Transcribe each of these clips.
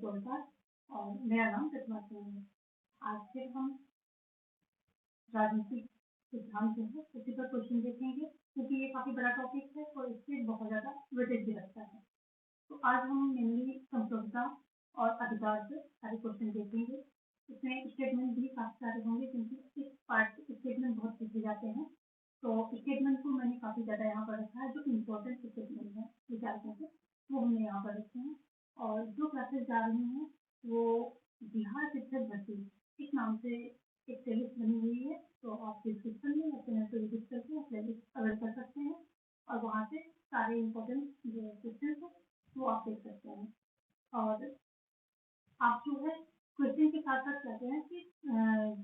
Podcast और मेरा नाम प्रतिमा सिंह है। आज फिर हम राजनीतिक सिद्धांत जो है उसी पर क्वेश्चन देखेंगे, क्योंकि ये काफी बड़ा टॉपिक है और इससे बहुत ज्यादा वेटेज भी रखता है। तो आज हम मेनली संप्रभुता और अधिकार से सारे क्वेश्चन देखेंगे। इसमें स्टेटमेंट भी काफी सारे होंगे, क्योंकि इस पार्ट स्टेटमेंट बहुत पूछे जाते हैं। तो स्टेटमेंट को मैंने काफी ज्यादा यहाँ पर रखा है, जो इम्पोर्टेंट स्टेटमेंट है विचारकों के, वो हमने यहाँ पर रखे हैं। और जो क्लासेस जा रही हैं वो बिहार शिक्षक भर्ती इस नाम से एक प्लेलिस्ट बनी हुई है। तो आप डिस्क्रिप्शन में या चैनल पर विजिट करके प्लेलिस्ट अवेल कर सकते हैं और वहाँ से सारे इम्पोर्टेंट जो क्वेश्चन है वो आप देख सकते हैं। और आप जो है क्वेश्चन के साथ साथ कहते हैं कि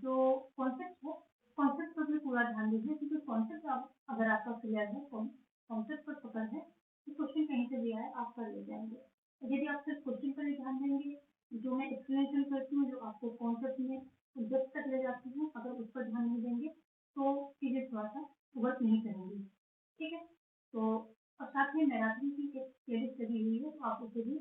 जो कॉन्सेप्ट है, कॉन्सेप्ट पर भी पूरा ध्यान दीजिए, क्योंकि कॉन्सेप्ट अगर आपका क्लियर है, कॉन्सेप्ट पर पकड़ है, तो क्वेश्चन कहीं से भी आए आप कर ले जाएंगे। यदि आप सिर्फ क्वेश्चन पर ही ध्यान देंगे, जो मैं एक्सप्लेनेशन करती हूँ, जो आपको कॉन्सेप्ट में डेप्थ तक ले जाती हूँ, अगर उस पर ध्यान नहीं देंगे तो चीजें थोड़ा सा वर्क नहीं करेंगी। ठीक है, तो और साथ में मैराथन की एक प्लेलिस्ट लगी हुई है, तो आप उसे भी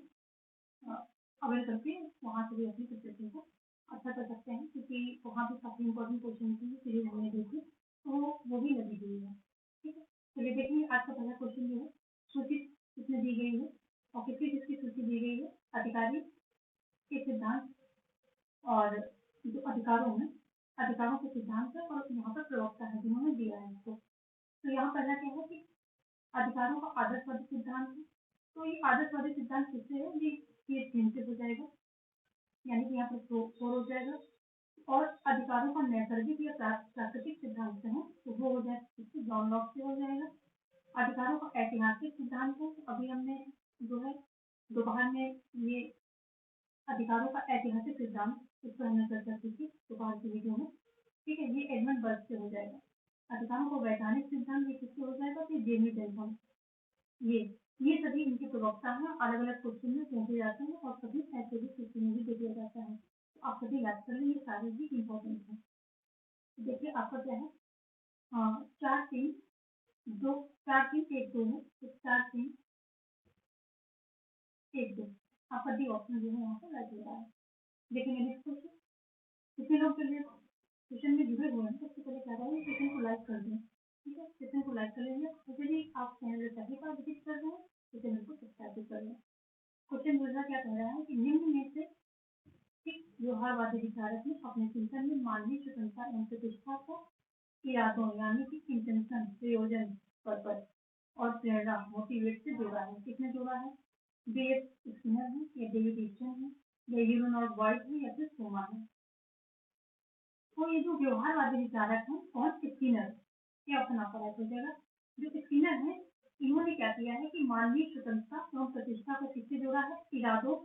अवेल करके वहाँ से भी अपनी प्रिपरेशन को अच्छा कर सकते हैं, क्योंकि वहाँ भी काफी इंपॉर्टेंट क्वेश्चन की सीरीज हमने देखी, तो वो भी लगी हुई है। ठीक है, चलिए देखिए आज का पहला क्वेश्चन जो है, सूची किसने दी गई है और किसकी सूची दी गई है। अधिकारी के सिद्धांत और जो अधिकारों के सिद्धांत है, और यहाँ पर प्रवक्ता है जिन्होंने दिया है इसको। तो यहाँ पहला क्या है कि अधिकारों का आदर्शवादी सिद्धांत है। तो ये आदर्शवादी सिद्धांत किससे है, ये तीन से हो जाएगा, यानी कि यहाँ पर फोर हो जाएगा। और अधिकारों का नैसर्गिक या प्राकृतिक सिद्धांत है, तो वो हो जाएगा जॉन लॉक से हो जाएगा। अधिकारों का ऐतिहासिक सिद्धांत है, अभी हमने जो है दोपहर में ये अधिकारों का ऐतिहासिक सिद्धांत, इस पर हमने चर्चा की थी दोपहर की वीडियो में। ठीक है, ये एडमंड बर्ग से हो जाएगा। अधिकारों का वैधानिक सिद्धांत ये किससे हो जाएगा, तो जेमी बेंथम। ये सभी इनके प्रवक्ता हैं, अलग अलग क्वेश्चन में पूछे जाते हैं और सभी ऐसे भी क्वेश्चन में भी दे दिया जाता है। तो आप सभी याद कर लें, ये सारे भी इम्पोर्टेंट है। देखिए आपका क्या है, 4-3-1-2 है, तो 4-3-1-2 आपका डी ऑप्शन जो है यहाँ पर राइट हो रहा है। देखेंगे नेक्स्ट क्वेश्चन। कितने लोग चलिए सेशन में जुड़े हुए हैं, सबसे पहले क्या करेंगे, सेशन को लाइक कर दें। ठीक है, सेशन को लाइक कर लेंगे। तो यदि आप चैनल पर पहली बार विजिट कर रहे हैं तो चैनल को सब्सक्राइब कर लें। क्वेश्चन दूसरा क्या कह रहा है कि निम्न में से व्यवहारवादी विचारक ने अपने चिंतन में मानवीय स्वतंत्रता एवं प्रतिष्ठा को इरादों यानी कि इंटेंशन, प्रयोजन, पर्पस और प्रेरणा, मोटिवेट से जोड़ा है। किसने जोड़ा है, B.F. स्किनर है या डेविड ईस्टन है या यूरोनॉट वाइट है या फिर सोमा है। तो ये जो व्यवहारवादी विचारक है, कौन, स्किनर, ये ऑप्शन आपका राइट हो जाएगा। जो स्किनर है, इन्होंने क्या किया है कि मानवीय स्वतंत्रता एवं प्रतिष्ठा को किससे जोड़ा है, इरादों,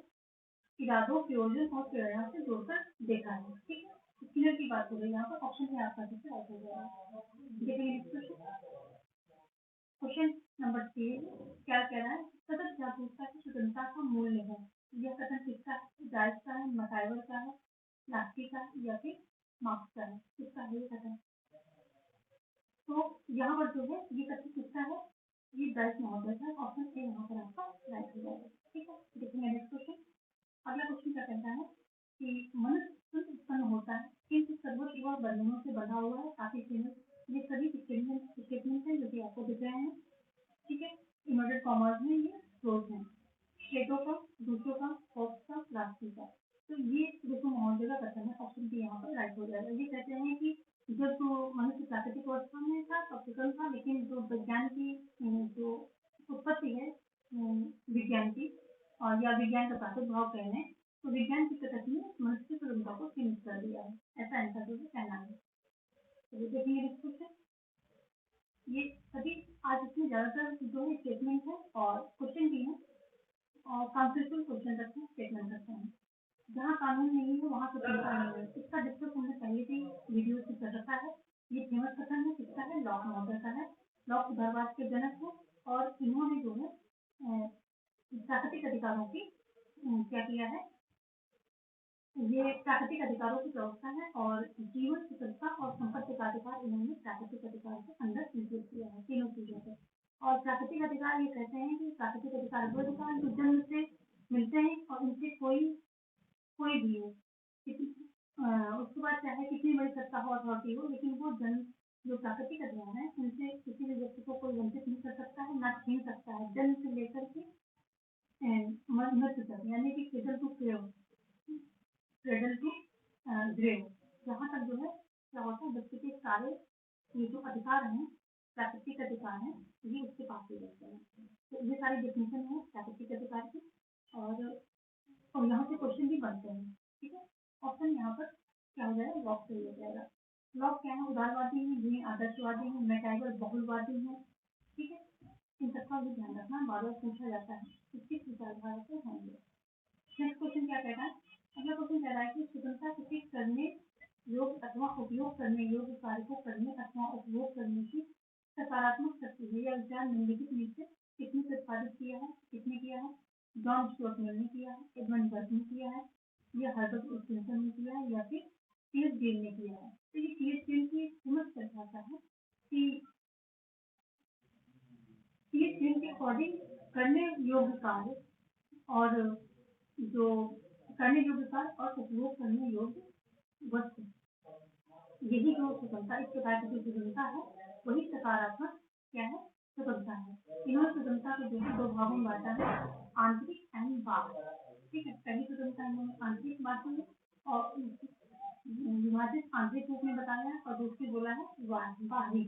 प्रयोजन और प्रेरणा से जोड़कर देखा है। ठीक है, स्किनर की बात हो रही है यहाँ पर, ऑप्शन है आपका किससे राइट हो जाएगा। देखिए क्वेश्चन नंबर 3 क्या कह रहा है, सतत जागरूकता की स्वतंत्रता का मूल्य है। यह कथन किसका है, जायज का है, मकाइवर का है, लास्की का या फिर मार्क्स का है, किसका है ये कथन। तो यहाँ पर जो है ये कथन किसका है, ये जायज महोदय का, ऑप्शन ए यहाँ पर आपका राइट हो जाएगा। ठीक है, देखेंगे नेक्स्ट क्वेश्चन। अगला क्वेश्चन क्या कहता है कि मनुष्य उत्पन्न होता है किंतु सर्वस्व व बंधनों से बंधा हुआ है। काफी फेमस ये सभी स्टेटमेंट है जो कि आपको दिख रहे हैं। ठीक है, इन्वर्टेड कॉमर्स में ये क्लोज है, प्लेटो का, दूसरों का, होब्स का, लास्की का। तो ये देखो महोदय का कथन है, ऑप्शन बी यहाँ पर राइट हो जाएगा। ये कहते हैं कि जब मनुष्य प्राकृतिक अवस्था में था तब विकल्प था, लेकिन जो विज्ञान की जो उत्पत्ति है विज्ञान की और या विज्ञान का प्रादुर्भाव कह लें, तो विज्ञान की प्रकृति ने मनुष्य की स्वतंत्रता को सीमित कर दिया है, ऐसा इनका जो कहना है। तो देखेंगे नेक्स्ट क्वेश्चन। ये सभी आज इसमें ज्यादातर जो है स्टेटमेंट है और क्वेश्चन भी है, और कॉन्सेप्चुअल क्वेश्चन रखते हैं, स्टेटमेंट रखते हैं। जहाँ कानून नहीं है वहाँ स्वतंत्रता नहीं है, इसका डिस्कस हमने पहले भी वीडियो से कर रखा है। ये फेमस कथन है, किसका है, लॉक महोदय का है। लॉक उदारवाद के जनक है और इन्होंने जो है प्राकृतिक अधिकारों की क्या किया है, ये प्राकृतिक अधिकारों की व्यवस्था है और जीवन, स्वतंत्रता और संपत्ति का अधिकार इन्होंने प्राकृतिक अधिकार के अंदर इंक्लूड किया है, तीनों चीजों को। और प्राकृतिक अधिकार ये कहते हैं कि प्राकृतिक अधिकार वो अधिकार जो जन्म से मिलते हैं और उनसे कोई अथॉरिटी हो, लेकिन वो जो प्राकृतिक अधिकार है उनसे किसी भी व्यक्ति को कोई वंचित नहीं कर सकता है, ना छीन सकता है। जन्म से लेकर के मृत्यु तक, यानी कि क्रेडल टू ग्रेव, जहाँ तक जो है क्या होता है, व्यक्ति के सारे ये जो अधिकार हैं, प्राकृतिक अधिकार हैं, ये उसके पास ही रहते हैं। तो ये सारी डेफिनेशन है प्राकृतिक अधिकार की, और यहाँ से क्वेश्चन भी बनते हैं। ठीक है, ऑप्शन यहाँ पर क्या हो जाएगा, लॉक सही हो जाएगा। लॉक क्या है, उदारवादी है, जिन्हें आदर्शवादी है, मैटाइवर बहुलवादी है। ठीक है, इन सबका भी ध्यान रखना, बार बार पूछा जाता है किस विचारधारा से होंगे। नेक्स्ट क्वेश्चन क्या कहता है, अगला क्वेश्चन कह रहा है कि स्वतंत्रता किसी करने योग्य अथवा उपयोग करने योग्य कार्य को करने अथवा उपभोग करने की सकारात्मक शक्ति है। यह विचार निम्नलिखित में से किसने प्रतिपादित किया है, किसने किया है? जॉन स्टुअर्ट मिल ने किया है, एडमंड बर्क ने किया है, या हर्बर्ट स्पेंसर ने किया है, या फिर टी.एस. गेल ने किया है। तो ये टी.एस. गेल की समझ परिभाषा है कि टी.एस. गेल के अकॉर्डिंग करने योग्य कार्य और जो करने योग्य कार्य और उपयोग करने योग्य वस्तु, यही जो स्वतंत्रता, इस प्रकार की जो स्वतंत्रता है वही सकारात्मक क्या है, स्वतंत्रता है। इन्होंने स्वतंत्रता के जो दो भागों में बांटा है, आंतरिक एंड बाह्य। ठीक है, पहली स्वतंत्रता इन्होंने आंतरिक बांटी है और विभाजित आंतरिक रूप में बताया है, और दूसरी बोला है बाहरी।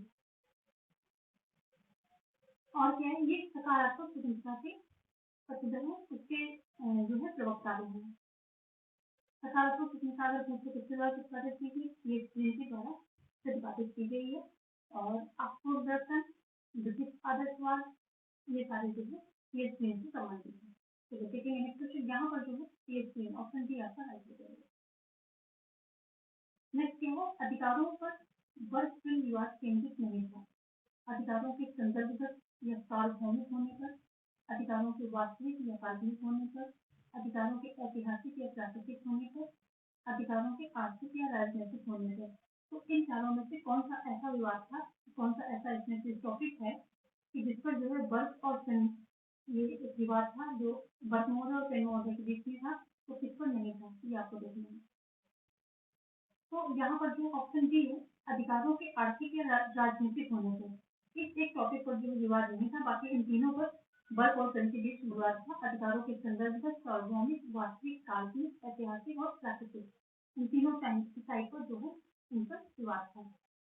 और क्या है, ये सकारात्मक स्वतंत्रता के प्रतिबंध है, उसके जो है प्रवक्ता भी है। सकारात्मक स्वतंत्रता अगर पूछे किसके द्वारा प्रतिपादित की गई, ये के द्वारा प्रतिपादित की गई है। और आपको दर्शन, ब्रिटिश आदर्शवाद, ये सारे जो है टी.एस. गेल से संबंधित है। तो देखेंगे नेक्स्ट क्वेश्चन, यहाँ पर जो है टी.एस. गेल, ऑप्शन डी आपका राइट हो जाएगा। नेक्स्ट क्या है, अधिकारों पर वर्गपूर्ण विवाद केंद्रित नहीं था। अधिकारों के संदर्भगत या सार्वभौमिक होने पर, अधिकारों के वास्तविक या काल्पनिक होने पर, अधिकारों के ऐतिहासिक या प्राकृतिक होने पर, अधिकारों के आर्थिक या राजनीतिक होने पर। तो इन चारों में से कौन सा ऐसा विवाद था, कौन सा ऐसा इसमें से टॉपिक है कि जिस पर जो है बर्क और ये एक विवाद था जो बर्क महोदय और पेन महोदय के बीच में था, तो किस पर नहीं था, ये आपको देखना है। तो यहाँ पर जो ऑप्शन डी है, अधिकारों के आर्थिक या राजनीतिक होने पर, इस एक टॉपिक पर जो विवाद नहीं था, बाकी इन तीनों पर बर्क और पेन के बीच विवाद था। अधिकारों के संदर्भ में सार्वभौमिक, वास्तविक, काल्पनिक, ऐतिहासिक और प्राकृतिक, इन तीनों साइड पर जो है इन पर विवाद था।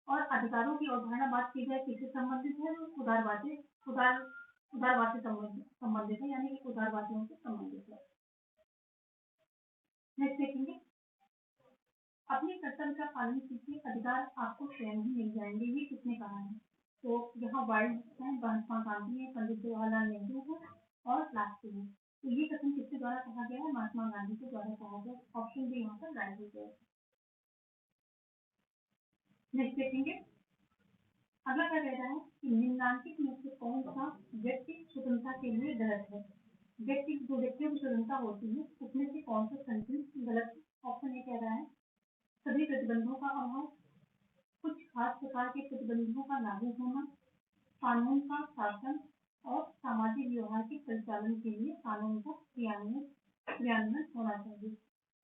और अधिकारों की अवधारणा बात की जाए किससे संबंधित है, उदारवाद से संबंधित है, यानी कि उदारवादियों से संबंधित है। नेक्स्ट देखेंगे, अपने कर्तव्य का पालन कीजिए, अधिकार आपको स्वयं ही मिल जाएंगे, ये किसने कहा है? तो यहाँ वाइल्ड है, महात्मा गांधी है, पंडित जवाहरलाल नेहरू है और लास्टी है। तो ये कथन किसके द्वारा कहा गया है? महात्मा गांधी के द्वारा कहा गया। ऑप्शन भी यहाँ पर राइट हो गया। नेक्स्ट देखेंगे, अगला क्या कह रहा है कि निम्नलिखित में से कौन सा व्यक्ति स्वतंत्रता के लिए गलत है? जो व्यक्तियों की स्वतंत्रता होती है उसमें से कौन सा सेंटेंस गलत है? ऑप्शन ए कह रहा है सभी प्रतिबंधों का अभाव, कुछ खास प्रकार के प्रतिबंधों का लागू होना, कानून का शासन और सामाजिक व्यवहार के परिचालन के लिए कानून का क्रियान्वयन होना चाहिए।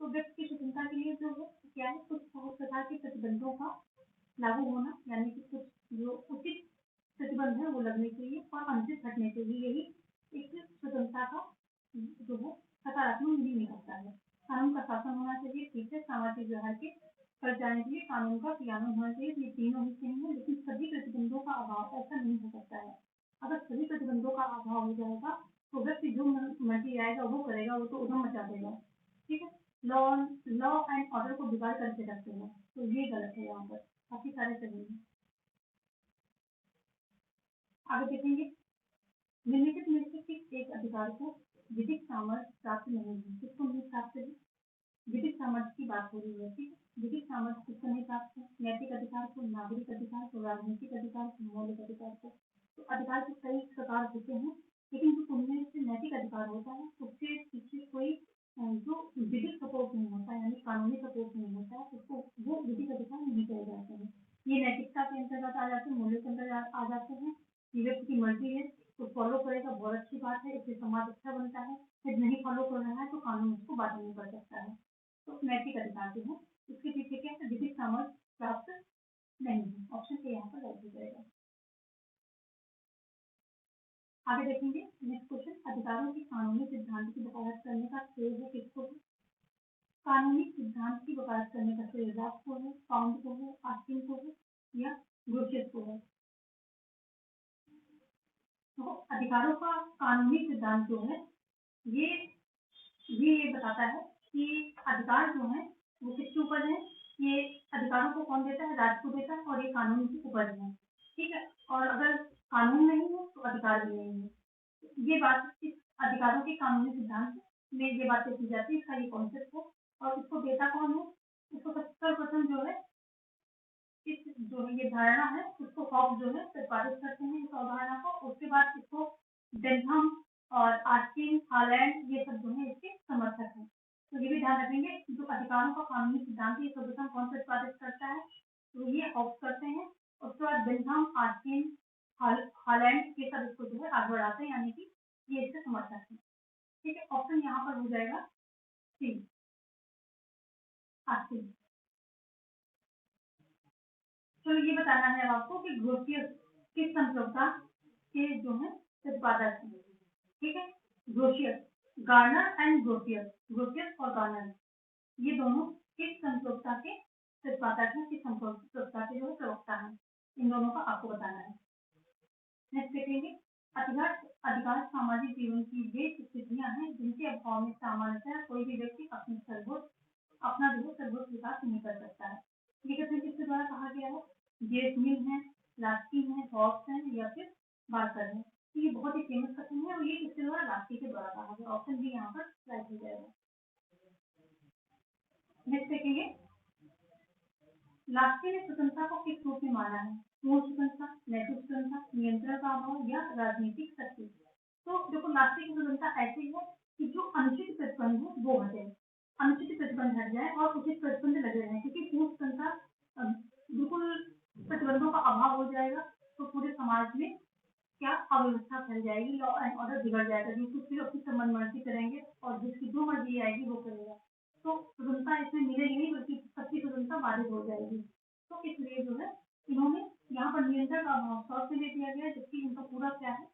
तो व्यक्ति की स्वतंत्रता के लिए जो है क्या है, कुछ खास प्रकार के प्रतिबंधों का लागू होना, यानी कि कुछ जो उचित प्रतिबंध है वो लगने चाहिए और अनुचित हटने चाहिए। यही एक स्वतंत्रता का जो है सकारात्मक मीनिंग निकलता है। कानून का शासन होना चाहिए, ठीक है, सामाजिक व्यवहार के परिचालन के लिए कानून का क्रियान्वयन होना चाहिए। ये तीनों ही सही है, लेकिन सभी प्रतिबंधों का अभाव ऐसा नहीं हो सकता है। अगर सभी प्रतिबंधों का अभाव हो जाएगा तो व्यक्ति जो मर्जी आएगा वो करेगा, वो तो उधम मचा देगा। ठीक है, लॉ एंड ऑर्डर को बिगाड़ करके रखते हैं, तो ये गलत है। यहाँ पर काफी सारे सही है। आगे देखेंगे, निम्नलिखित में से किस एक अधिकार को विधिक सामर्थ्य प्राप्त नहीं है? किसको नहीं प्राप्त है? विधिक सामर्थ्य की बात हो रही है। ठीक है, विधिक सामर्थ्य किसको नहीं प्राप्त है? नैतिक अधिकार को, नागरिक अधिकार को, राजनीतिक अधिकार को, मौलिक अधिकार को। तो अधिकार के कई प्रकार होते हैं, लेकिन जो उनमें से नैतिक अधिकार होता है उसके पीछे कोई जो विधिक सपोर्ट नहीं होता, यानी कानूनी सपोर्ट नहीं होता है, उसको वो विधिक अधिकार नहीं कहे जाते हैं। ये नैतिकता के अंतर्गत आ जाते हैं, मूल्यों के अंतर्गत आ जाते हैं। व्यक्ति की मर्जी है तो फॉलो करेगा, बहुत अच्छी बात है, इससे समाज अच्छा बनता है। फिर नहीं फॉलो कर रहा है तो कानून उसको बाधित नहीं कर सकता है। तो नैतिक अधिकार जो है इसके पीछे क्या है, विधिक सामर्थ्य प्राप्त नहीं है, ऑप्शन ए यहाँ पर राइट हो जाएगा। आगे देखेंगे नेक्स्ट क्वेश्चन, अधिकारों के कानूनी सिद्धांत की वकालत करने का श्रेय है किसको है? कानूनी सिद्धांत की वकालत करने का श्रेय रॉस को है, पाउंड को है, आस्टिन को है या ग्रोशियस को है? तो अधिकारों का कानूनी सिद्धांत जो है ये बताता है कि अधिकार जो है वो किसके ऊपर है। ये अधिकारों को कौन देता है? राष्ट्र को देता है, और ये कानून के ऊपर है, ठीक है। और अगर कानून नहीं है तो अधिकार भी नहीं है। ये बात इस अधिकारों के कानूनी सिद्धांत में ये बातें की जाती है, इसका ये कॉन्सेप्ट है। और इसको देता कौन है? इसको सर्वप्रथम जो है ये धारणा है उसको हॉब्स जो है प्रतिपादित करते हैं इस अवधारणा को। उसके बाद इसको बेंथम और आस्टिन, हॉलैंड ये सब जो है इसके समर्थक हैं। तो ये भी ध्यान रखेंगे, जो अधिकारों का कानूनी सिद्धांत ये सर्वप्रथम कौन प्रतिपादित करता है? तो ये हॉब्स करते हैं। उसके बाद बेंथम, आस्टिन, हॉलैंड ये सब इसको जो है आगे बढ़ाते हैं, यानी कि ये इसके समर्थक है, ठीक है। ऑप्शन यहाँ पर हो जाएगा सी, आस्टिन। तो ये बताना है आपको कि ग्रोशियस किस संप्रभुता के जो है प्रतिपादक है, ठीक है। Grotius, Garner and Grotius, Grotius और गार्नर ये दोनों किस संप्रभुता के प्रतिपादक हैं, किस संप्रभुता के जो है प्रवक्ता है, इन दोनों का आपको बताना है। नेक्स्ट देखेंगे, अधिकार सामाजिक जीवन की वे स्थितियां हैं जिनके अभाव में सामान्यतः कोई भी व्यक्ति अपना जो सर्वोच्च विकास नहीं कर सकता है। ये कथन किसके द्वारा कहा गया है? जेम्स मिल है, लास्की है, हॉब्स है या फिर बार्कर है। तो ये बहुत ही फेमस कथन है और ये किसके द्वारा? लास्की के द्वारा कहा गया। ऑप्शन भी यहाँ पर राइट हो जाएगा। नेक्स्ट देखेंगे, लास्की ने स्वतंत्रता को किस रूप में माना है? पूर्ण स्वतंत्रता, नैतिक स्वतंत्रता, नियंत्रण का अभाव या राजनीतिक शक्ति? तो देखो, लास्की की स्वतंत्रता ऐसी है कि जो अनुचित प्रतिबंध है वो हटे, अनुचित प्रतिबंध हट जाए और उचित प्रतिबंध लगे रहे, क्योंकि पूर्ण स्वतंत्रता बिल्कुल प्रतिबंधों का अभाव हो जाएगा तो पूरे समाज में क्या अव्यवस्था फैल जाएगी, लॉ एंड ऑर्डर बिगड़ जाएगा, जिसको अपनी सम्मान मर्जी करेंगे और जिसकी जो मर्जी आएगी वो करेगा। तो स्वतंत्रता इसमें मिलेगी नहीं, बल्कि सबकी स्वतंत्रता बाधित हो जाएगी। तो इसलिए जो है इन्होंने यहाँ पर नियंत्रण का अभाव शॉर्ट में ले दिया गया, जबकि इनका पूरा क्या है?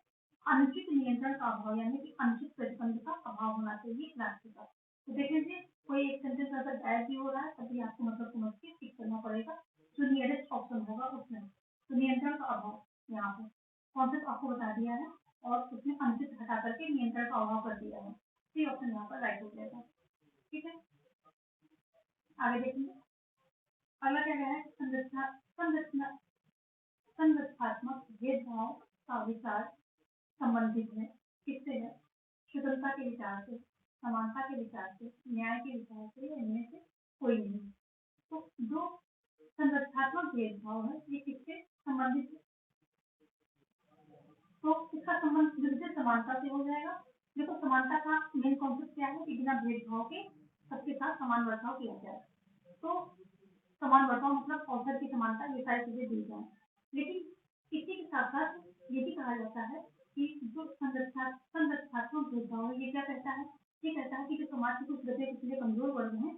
अनुचित नियंत्रण का अभाव, यानी कि अनुचित प्रतिबंध का अभाव होना चाहिए राष्ट्र का। तो देख लीजिए, कोई एक सेंटेंस अगर गायब भी हो रहा है तभी आपको मतलब समझ के टिक करना पड़ेगा, जो नियरेस्ट ऑप्शन होगा उसमें। तो नियंत्रण का अभाव यहाँ पर कॉन्सेप्ट आपको बता दिया है और उसमें अनुचित हटा करके नियंत्रण का अभाव कर दिया है। सी ऑप्शन यहाँ पर राइट हो जाएगा, ठीक है। आगे देखेंगे, अगला क्या है? संरचनात्मक भेदभाव का विचार संबंधित है किससे है? स्वतंत्रता के विचार से, समानता के विचार से, न्याय के विचार से, इनमें से कोई नहीं। तो जो संरचनात्मक भेदभाव है ये किससे संबंधित है? तो इसका संबंध बिल्कुल समानता से हो जाएगा। देखो, समानता का मेन कॉन्सेप्ट क्या है कि बिना भेदभाव के सबके साथ समान बर्ताव किया जाए। तो समान बर्ताव मतलब अवसर की समानता, ये सारी चीजें दी जाए। लेकिन इसी के साथ साथ ये भी कहा जाता है कि जो संरचनात्मक भेदभाव है ये क्या कहता है? ये कहता है कि जो समाज के कुछ बचे पिछले कमजोर वर्ग हैं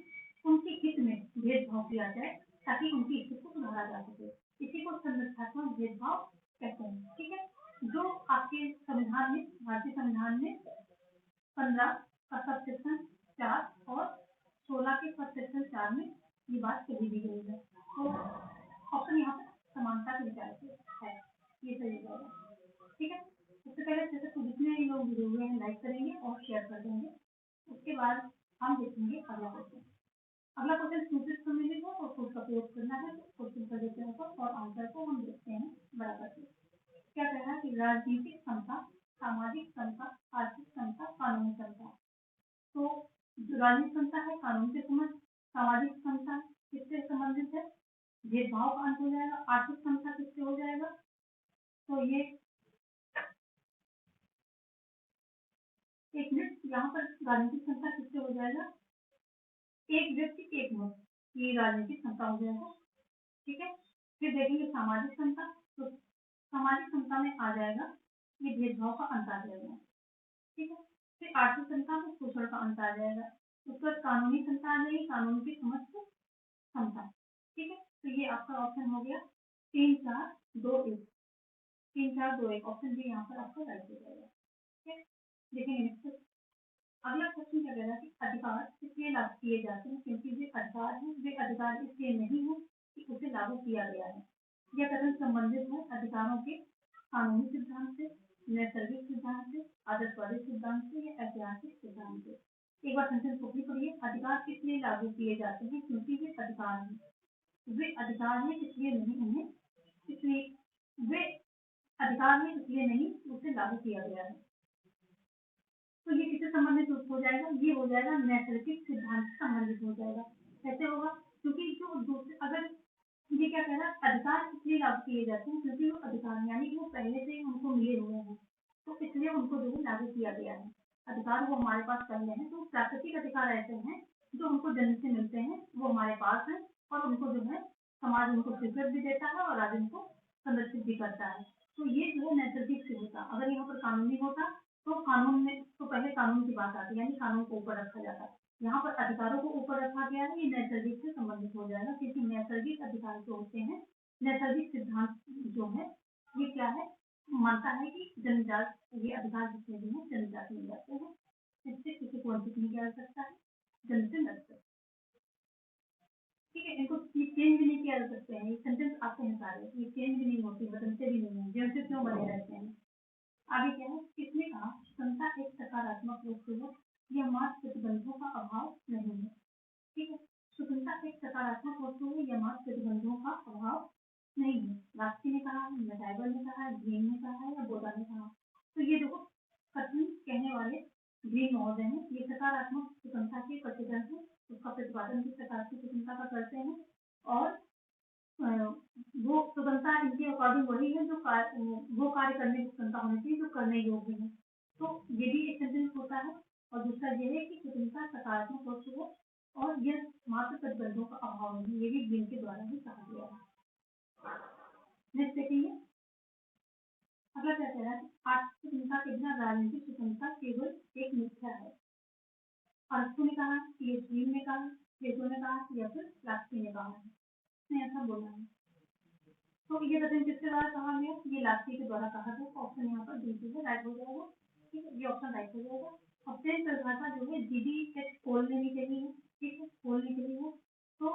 उनके हित में भेदभाव किया जाए ताकि उनकी स्थिति को सुधारा जा सके। इसी को संरचनात्मक भेदभाव कहते हैं, ठीक है। जो आपके संविधान में, भारतीय संविधान में 15 का सबसेक्शन 4 और 16 के सबसेक्शन 4 में ये बात कही दी गई है। तो ऑप्शन यहाँ पर समानता के विचार से है, ये सही होगा, ठीक है। उससे पहले जितने लोग जुड़े हुए हैं लाइक करेंगे और शेयर कर देंगे। उसके बाद हम देखेंगे अगला क्वेश्चन। अगला क्वेश्चन सूचित सम्मिलित है और उसका प्रयोग करना है। तो क्वेश्चन कर देते हैं और आंसर को हम देखते हैं बराबर से। क्या कह रहा है कि राजनीतिक समता, सामाजिक समता, आर्थिक समता, कानूनी समता। तो जो राजनीतिक समता है कानून से समझ, सामाजिक समता किससे संबंधित है? भेदभाव का अंत हो जाएगा। आर्थिक समता किससे हो जाएगा? तो ये एक मिनट, यहाँ पर राजनीतिक समता किससे हो जाएगा? एक व्यक्ति एक मत, ये राजनीतिक समता हो जाएगा, ठीक है। फिर देखेंगे सामाजिक समता, तो सामाजिक समता में आ जाएगा ये भेदभाव का अंत आ जाएगा, ठीक है। फिर आर्थिक समता में शोषण का अंत आ जाएगा। उसके बाद कानूनी समता आ जाएगी, कानून की समझ से समता, ठीक है। तो ये आपका ऑप्शन हो गया 3 4 2 1 3 4 2 1 ऑप्शन बी यहाँ पर आपका राइट हो जाएगा। ठीक है, देखेंगे नेक्स्ट। अगला क्वेश्चन क्या कह रहा है कि अधिकार इसलिए लागू किए जाते हैं क्योंकि वे अधिकार हैं, वे अधिकार इसलिए नहीं है कि उसे लागू किया गया है। यह कथन संबंधित है अधिकारों के कानूनी सिद्धांत से, नैसर्गिक सिद्धांत से, आदर्शवादी सिद्धांत से या ऐतिहासिक सिद्धांत से। एक बार सेंटेंस को फिर पढ़िए। अधिकार इसलिए लागू किए जाते हैं क्योंकि वे अधिकार हैं, वे अधिकार हैं इसलिए नहीं उन्हें इसलिए वे अधिकार हैं इसलिए नहीं उसे लागू किया गया है। तो ये किससे संबंधित हो जाएगा? ये हो जाएगा नैसर्गिक सिद्धांत से संबंधित हो जाएगा। कैसे होगा? क्योंकि जो दूसरे अगर ये क्या कह रहा है, अधिकार इसलिए लागू किए जाते हैं क्योंकि वो अधिकार यानी कि वो पहले से ही उनको मिले हुए हैं, तो इसलिए उनको जो है लागू किया गया है। अधिकार वो हमारे पास पहले हैं, तो प्राकृतिक अधिकार ऐसे हैं जो उनको जन्म से मिलते हैं, वो हमारे पास है और उनको जो है समाज उनको स्वीकृत भी देता है और आज उनको संरक्षित भी करता है। तो ये जो है नैसर्गिक से होता। अगर यहाँ पर कानूनी होता तो कानून में तो पहले कानून की बात आती, यानी कानून को ऊपर रखा जाता। यहाँ पर अधिकारों को ऊपर रखा गया है, ये नैसर्गिक से संबंधित हो जाएगा क्योंकि नैसर्गिक अधिकार जो होते हैं, नैसर्गिक सिद्धांत जो है ये क्या है, मानता है कि जन्मजात ये अधिकार जितने भी हैं जन्मजात मिल जाते हैं, इससे किसी को वंचित नहीं किया जा सकता है, जन्म से लग सकता है। ठीक है, इनको चेंज भी नहीं किया जा सकते हैं। ये सेंटेंस आपके हैं सारे, ये चेंज भी नहीं होती, बदलते भी नहीं है, जैसे क्यों बने रहते हैं। आगे क्या है, किसने कहा क्षमता एक सकारात्मक वस्तु है, यह मात्र प्रतिबंधों का अभाव नहीं है। ठीक है, स्वतंत्रता एक सकारात्मक वस्तु है, यह मात्र प्रतिबंधों का अभाव नहीं है। लास्की ने कहा, मैटाइवर ने कहा, ग्रीन ने कहा या बोधा ने कहा। तो ये देखो कथन कहने वाले ग्रीन महोदय हैं, ये सकारात्मक स्वतंत्रता के प्रतिबंध है, उसका प्रतिपादन भी सकारात्मक स्वतंत्रता का करते हैं और वो स्वतंत्रता इनके अकॉर्डिंग वही है जो वो कार्य करने की क्षमता होनी चाहिए जो करने योग्य है। तो ये भी एक सेंटेंस होता है। और दूसरा ये है कि स्वतंत्रता सकारात्मक वस्तु है और यह मात्र प्रतिबंधों का अभाव नहीं, ये भी ग्रीन के द्वारा ही कहा गया है। नेक्स्ट देखेंगे, अगला क्या कह रहा है, आर्थिक स्वतंत्रता के बिना राजनीतिक स्वतंत्रता केवल एक मिथ्या है। अरस्तु ने कहा, ग्रीन ने कहा, प्लेटो ने कहा या फिर लास्की ने कहा है, ऐसा बोला है। तो ये कथन किसके द्वारा कहा गया, ये लास्की के द्वारा कहा गया। ऑप्शन यहाँ पर डी है, राइट हो जाएगा। ठीक है, ये ऑप्शन राइट हो जाएगा। अब प्रेम परिभाषा जो है GDH खोल लेनी चाहिए। ठीक है, खोलनी चाहिए। तो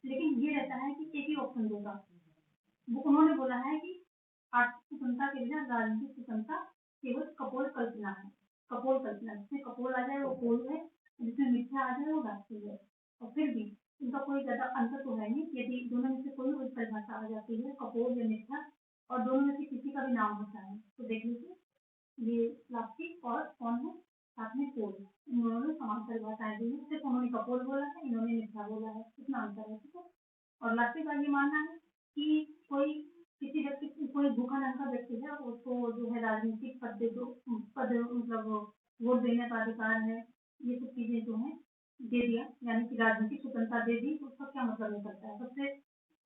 लेकिन ये रहता है कि एक ही ऑप्शन देगा। वो उन्होंने बोला है कि आर्थिक स्वतंत्रता के बिना राजनीतिक स्वतंत्रता केवल कपोल कल्पना है। कपोल कल्पना, जिसमें कपोल आ जाए वो कोल है, जिसमें मिथ्या आ जाए वो लास्की है। और फिर भी इनका कोई ज्यादा अंतर तो है नहीं, यदि दोनों में से कोई भी परिभाषा आ जाती है, कपोल या मिथ्या, और दोनों में से किसी का भी नाम होता है, तो देख लीजिए ये लास्की और कौन है साथ में कोल, इन दोनों ने समान परिभाषाएं दी है। सिर्फ उन्होंने कपोल बोला है, इन्होंने मिथ्या बोला है, इतना अंतर है। ठीक है, और लास्की का ये मानना है कि कोई किसी व्यक्ति, कोई भूखा नंगा व्यक्ति है, उसको जो है राजनीतिक पद मतलब वोट देने का अधिकार है, ये सब चीजें जो है दे दिया, यानी कि राजनीतिक स्वतंत्रता दे दी, तो उसका क्या मतलब निकलता है, सबसे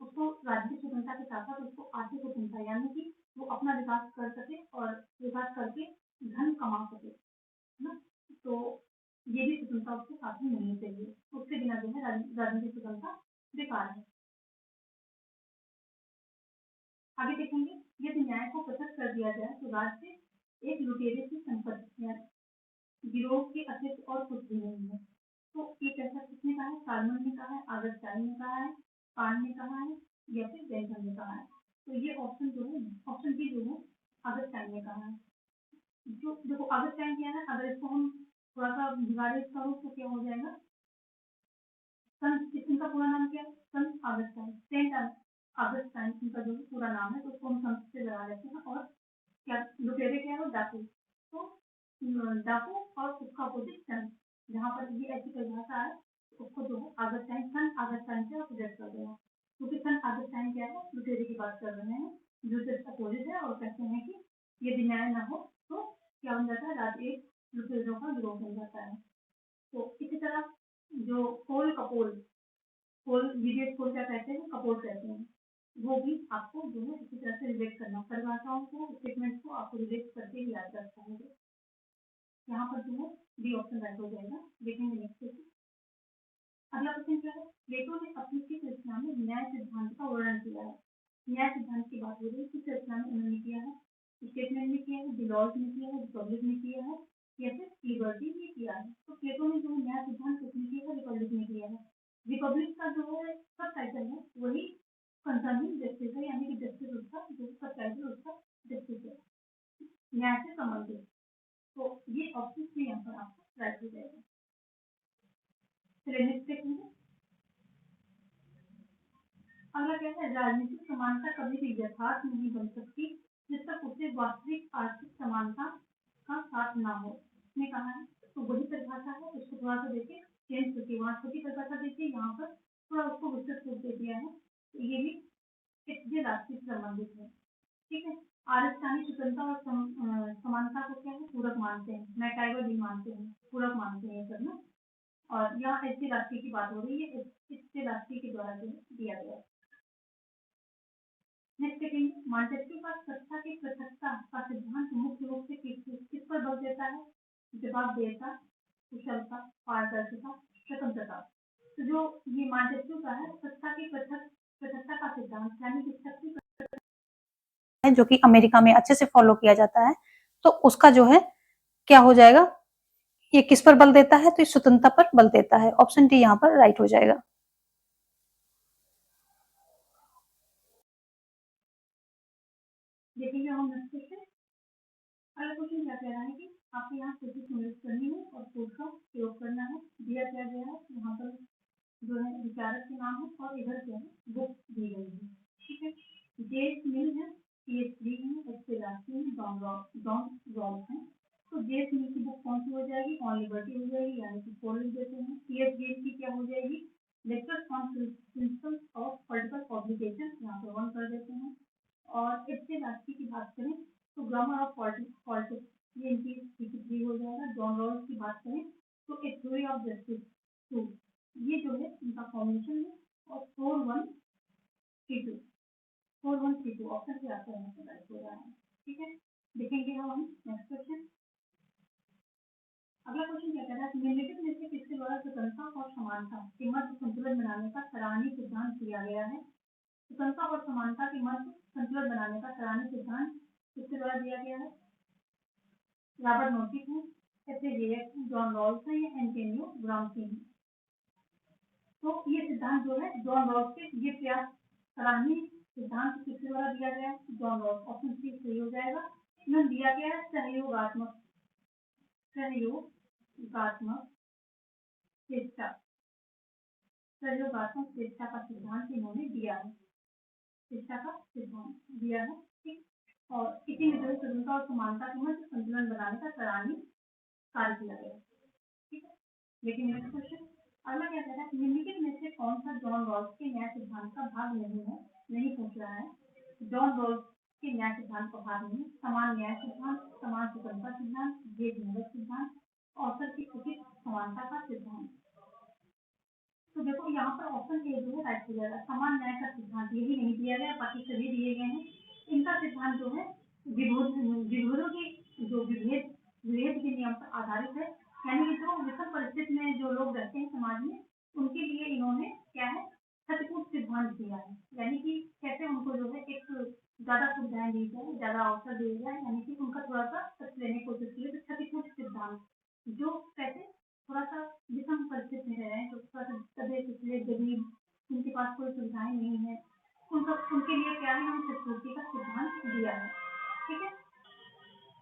उसको राजनीतिक स्वतंत्रता के साथ साथ उसको आर्थिक स्वतंत्रता, यानी कि वो अपना विकास कर सके और विकास करके धन कमा सके ना। तो ये भी स्वतंत्रता उसके साथ में नहीं चाहिए, उसके बिना जो है राजनीतिक स्वतंत्रता बेकार है। आगे देखेंगे, यदि न्याय को पृथक कर दिया जाए तो राज्य एक लुटेरे की संपत्ति गिरोह के अतिरिक्त और कुछ भी नहीं है। तो ये कैसा किसने कहा है, सालमन ने कहा है, आगस्टाइन ने कहा है, पान ने कहा है या फिर बेंथम ने कहा है। तो ये ऑप्शन जो है, ऑप्शन बी जो है आगस्टाइन ने कहा है। जो देखो आगस्टाइन क्या है, अगर इसको हम थोड़ा सा बिगाड़े इसका रूप तो क्या हो जाएगा, इनका पूरा नाम क्या है, संत आगस्टाइन, सेंट आगस्टाइन इनका जो पूरा नाम है, तो उसको हम संत से लगा लेते हैं। और क्या लुटेरे क्या है, डाकू। तो डाकू और उसका अपोजिट संत, जहाँ पर ये ऐसी परिभाषा है उसको जो है आगस्टाइन, सन आगस्टाइन से अपोजिट कर देना, क्योंकि सन आगस्टाइन क्या है, लुटेरे की बात कर रहे हैं जो अपोजिट है, और कहते हैं कि यदि न्याय न हो तो क्या बन जाता है, राज्य एक लुटेरों का गिरोह बन जाता है। तो इसी तरह जो कोल कपोल, कोल विदेश कोल क्या कहते हैं, कपोल कहते हैं, वो भी आपको जो है इसी तरह से रिलेट करना, परिभाषाओं को स्टेटमेंट को आपको रिलेट करके ही याद रखना है। यहाँ पर जो है बी ऑप्शन राइट हो जाएगा। देखेंगे नेक्स्ट क्वेश्चन। अगला क्वेश्चन क्या है, प्लेटो ने अपनी किस रचना में न्याय सिद्धांत का वर्णन किया है। न्याय सिद्धांत की बात हो रही है, किस रचना में उन्होंने किया है? स्टेटमेंट में किया है, डिलॉज में किया है, रिपब्लिक में किया है या फिर लिबर्टी में किया है? तो प्लेटो ने जो न्याय सिद्धांत किसने किया है? रिपब्लिक में किया है। रिपब्लिक का जो है सब टाइटल है वही कंसर्निंग जस्टिस है, यानी कि जस्टिस उसका जो सब टाइटल उसका जस्टिस है, न्याय से संबंधित। तो ये ऑप्शन सी यहाँ पर आपका राइट हो जाएगा। चलिए नेक्स्ट देखेंगे। अगला क्या है? राजनीतिक समानता कभी भी यथार्थ नहीं बन सकती जब तक उसे वास्तविक आर्थिक समानता का साथ ना हो। इसने कहा है, तो वही परिभाषा है, इसको थोड़ा सा देखिए चेंज करके, वहाँ छोटी परिभाषा देखिए, यहाँ पर थोड़ा उसको विस्तृत रूप दे दिया है। तो ये भी ये राष्ट्रीय से संबंधित है, ठीक है। आरक्षणी स्वतंत्रता और समानता को क्या है? पूरक मानते हैं, मैकाइवर भी मानते हैं, पूरक मानते हैं सब ना। और यहाँ एस राष्ट्रीय की बात हो रही है, एस राष्ट्रीय के द्वारा जो दिया गया है। नेक्स्ट देखेंगे, मॉन्टेस्क्यू का सत्ता की पृथकता का सिद्धांत मुख्य रूप से किस पर बल देता है? जवाबदेहिता, कुशलता, पारदर्शिता, स्वतंत्रता। तो जो ये मॉन्टेस्क्यू का है सत्ता की पृथकता का सिद्धांत, यानी कि शक्ति है जो कि अमेरिका में अच्छे से फॉलो किया जाता है, तो उसका जो है क्या हो जाएगा? ये किस पर बल देता है? तो इस स्वतंत्रता पर बल देता है। ऑप्शन डी यहाँ पर राइट हो जाएगा। देखेंगे हम नेक्स्ट क्वेश्चन। अगला क्वेश्चन क्या कह रहा है कि आपको यहाँ कोशिश सम्मिलित करनी है और कोड का प्रयोग करना है। दिया क्या गया है? यहाँ पर जो है विचारक के नाम है और इधर क्या है बुक दी गई है, ठीक है। जेस मिल है, पीएचडी है, एस रास्ती है, जॉन रॉल्स है। तो जेस मिल की बुक कौन सी हो जाएगी? ऑन लिबर्टी हो जाएगी, यानी कि फोर लिख देते हैं। पीएचडी की क्या हो जाएगी? Lectures on principles of political publication, यहाँ पर वन कर देते हैं। और एस रास्ती की बात करें तो ग्रामर ऑफ पॉलिटिक्स, ये इनकी 3 हो जाएगा। जॉन रॉल्स की बात करें तो ए थ्योरी ऑफ जस्टिस 2, ये जो है इनका फॉर्मेशन है। और 4132 ऑप्शन से आपका यहाँ पर राइट हो रहा है, ठीक है। देखेंगे हम नेक्स्ट क्वेश्चन। अगला क्वेश्चन क्या कह रहा है? निम्नलिखित में से किसके द्वारा स्वतंत्रता और समानता के मध्य संतुलन बनाने का सराहनीय सिद्धांत दिया गया है? स्वतंत्रता और समानता के मध्य संतुलन बनाने का सराहनीय सिद्धांत किसके द्वारा दिया गया है? रॉबर्ट नोटिक है, जॉन रॉल्स है या एंटोनियो ग्राम्सी है? तो ये सिद्धांत जो है जॉन रॉल्स के, ये प्रयास सराहनीय सिद्धांत किसके द्वारा दिया गया है? John Rawls. ऑप्शन सी सही हो जाएगा। इन्होंने दिया गया है सहयोगात्मक चेष्टा, सहयोगात्मक चेष्टा का सिद्धांत इन्होंने दिया है, चेष्टा का सिद्धांत दिया है, ठीक। और इसी में जो स्वतंत्रता और समानता के मध्य संतुलन बनाने का सराहनीय कार्य किया गया, ठीक है। लेकिन नेक्स्ट क्वेश्चन अगला क्या कहता है? निम्नलिखित में से कौन सा जॉन रॉल्स के न्याय सिद्धांत का भाग नहीं है? नहीं पूछ रहा है। जॉन रॉल्स के न्याय सिद्धांत का भाग नहीं। समान न्याय सिद्धांत, समान स्वतंत्रता सिद्धांत, भेदभाव सिद्धांत, अवसर की उचित समानता का सिद्धांत। तो देखो यहाँ पर ऑप्शन ए जो है राइट हो जाएगा। समान न्याय का सिद्धांत यही नहीं दिया गया, बाकी सभी दिए गए हैं। इनका सिद्धांत जो है विभेदों की जो विभेद के नियम पर आधारित है, यानी कि जो विषम परिस्थिति में जो लोग रहते हैं समाज में, उनके लिए इन्होंने क्या है क्षतिपूर्त सिद्धांत दिया है, यानी कि कैसे उनको जो है एक ज्यादा सुविधाएं दी जाए, ज्यादा अवसर दिए जाए, यानी कि उनका थोड़ा सा कष्ट लेने की कोशिश की। तो क्षतिपूर्त सिद्धांत जो कैसे थोड़ा सा विषम परिस्थिति में रह रहे हैं, जो थोड़ा सा दबे पिछले गरीब, उनके पास कोई सुविधाएं नहीं है, उनके लिए क्या है हम क्षतिपूर्ति का सिद्धांत दिया है, ठीक है।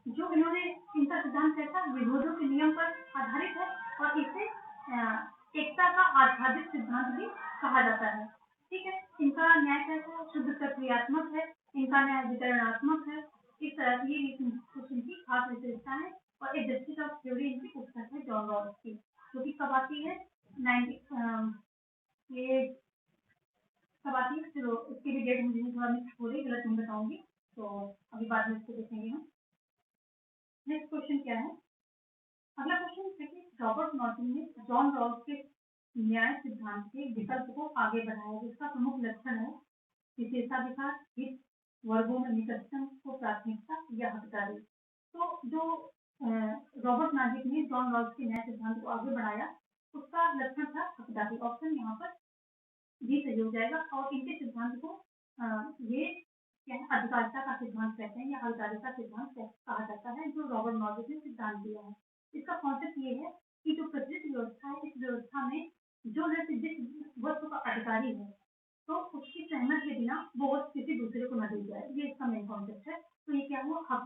जो इन्होंने इनका सिद्धांत कैसा विरोधों के नियम पर आधारित है और इसे एकता का आच्छादित सिद्धांत भी कहा जाता है, ठीक है। इनका न्याय कैसा शुद्ध प्रक्रियात्मक है, इनका न्याय वितरणात्मक है। इस तरह से ये कुछ इनकी खास विशेषता है। और एक जस्टिस ऑफ थ्योरी इनकी पुस्तक है जॉन रॉल्स की, जो कि कब आती है ये कब आती है, चलो इसकी भी डेट मुझे थोड़ा मिस हो रही, गलत नहीं बताऊंगी, तो अभी बाद में इसको देखेंगे हम। नेक्स्ट क्वेश्चन क्या है? अगला क्वेश्चन है कि रॉबर्ट नॉर्टन ने जॉन रॉल्स के न्याय सिद्धांत के विकल्प को आगे बढ़ाया, जिसका प्रमुख लक्षण है विशेषाधिकार, हित, वर्गों में निकटतम को प्राथमिकता या हकदारी। तो जो रॉबर्ट नाजिक ने जॉन रॉल्स के न्याय सिद्धांत को आगे बढ़ाया, उसका लक्षण था हकदारी। ऑप्शन यहाँ पर भी सही हो जाएगा। और इनके सिद्धांत को ये क्या है, अधिकारिता का सिद्धांत कहते हैं या अधिकारिता सिद्धांत कहा जाता है, जो रॉबर्ट नॉर्विच ने सिद्धांत दिया है। इसका कॉन्सेप्ट ये है कि जो प्रचलित व्यवस्था है, इस व्यवस्था में जो व्यक्ति जिस वस्तु का अधिकारी है, तो उसकी सहमत के बिना वो वस्तु किसी दूसरे को न दी जाए, ये इसका मेन कॉन्सेप्ट है। तो ये क्या हुआ, हक,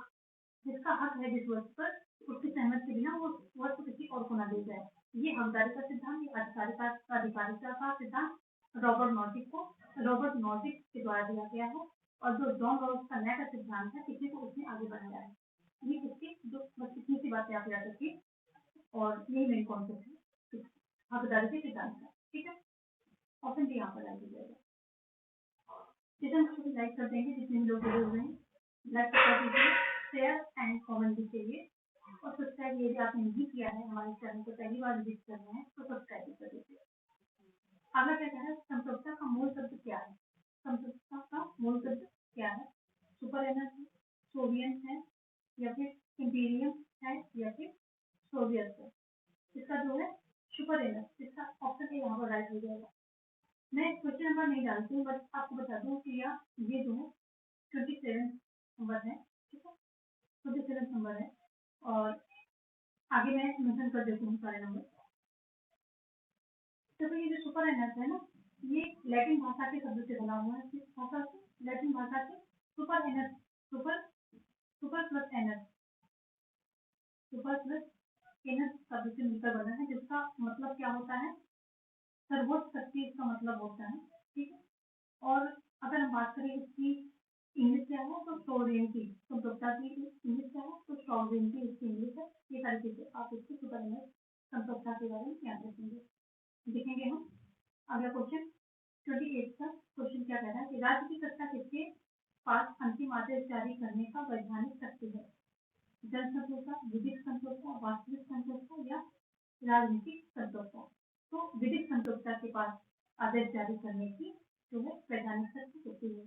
जिसका हक है जिस वस्तु पर, उसकी सहमत के बिना वो वस्तु किसी और को न दी जाए, ये हकदारी का सिद्धांत, ये अधिकारिता का सिद्धांत रॉबर्ट नॉर्विच के द्वारा दिया गया है। और जो जॉन रॉल्स का नया का सिद्धांत है, इसी को उसने आगे बढ़ाया है। ये इसकी जो बस इतनी सी बातें आप याद रखिए, और यही मेन कॉन्सेप्ट है हकदारी के सिद्धांत का। ठीक है, ऑप्शन डी यहाँ पर आ जाएगा। इसे हम लाइक कर देंगे, जितने भी लोग जुड़े हुए हैं लाइक कर दीजिए, शेयर एंड कमेंट भी चाहिए, और सब्सक्राइब यदि आपने नहीं किया है, हमारे चैनल को पहली बार विजिट कर रहे हैं, तो सब्सक्राइब भी कर दीजिए। अगला क्या कह रहा है, संप्रभुता का मूल शब्द क्या है? संप्रभुता का मूल शब्द क्या है? सुपर एनर्जी, सोवियत है, या फिर इंपीरियम है, या फिर सोवियत है। इसका जो है सुपर एनर्जी, इसका ऑप्शन ए यहाँ पर राइट हो जाएगा। मैं क्वेश्चन नंबर नहीं डालती हूँ, बट आपको बता दूँ कि ये जो है 27 नंबर है। ठीक है, 27 नंबर है, और आगे मैं मेंशन कर देती हूँ सारे नंबर। तो ये जो सुपर एनर्जी है ना, ये लैटिन भाषा के शब्द से बना हुआ है। किस भाषा से? लैटिन भाषा से। Super energy, super plus energy, super plus energy शब्द से मिलकर बना है, जिसका मतलब क्या होता है, सर्वोच्च शक्ति इसका मतलब होता है। ठीक है, और अगर हम बात करें इसकी इंग्लिश क्या है, तो सॉवरेनिटी, संप्रभुता की इंग्लिश क्या है, तो सॉवरेनिटी इसकी इंग्लिश है। ये सारी चीजें आप इसकी सुपर एनर्जी संप्रभुता के बारे में याद रखेंगे। देखेंगे हम अगला क्वेश्चन 28 का क्वेश्चन क्या कह रहा है कि राज्य की सत्ता किसके पास अंतिम आदेश जारी करने का वैधानिक शक्ति है? जन संतोषता, विधिक संतोषता, वास्तविक संतोषता या राजनीतिक संतोषता? तो विधिक संतोषता के पास आदेश जारी करने की जो है वैधानिक शक्ति होती है।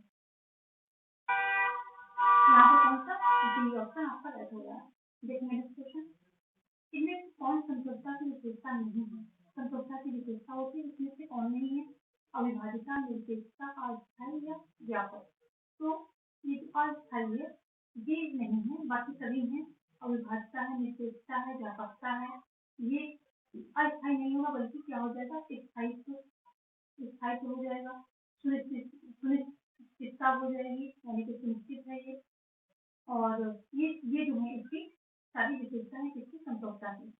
यहाँ पर कौन सा डी ऑप्शन आपका राइट हो रहा है। देखेंगे नेक्स्ट क्वेश्चन, इनमें कौन संतोषता की विशेषता नहीं है? संतोषता की विशेषता होती है, इसमें से कौन नहीं है? अविभाज्यता, निर्देशता, अस्थायी या व्यापक? तो ये जो अस्थायी है ये नहीं है, बाकी सभी हैं। अविभाज्यता है, निर्देशता है, व्यापकता है, ये अस्थायी नहीं होगा, बल्कि क्या हो जाएगा, स्थायित्व हो जाएगा, सुनिश्चितता हो जाएगी, यानी कि सुनिश्चित है ये। और ये जो है इसकी सारी विशेषता है किसकी? संतोषता की।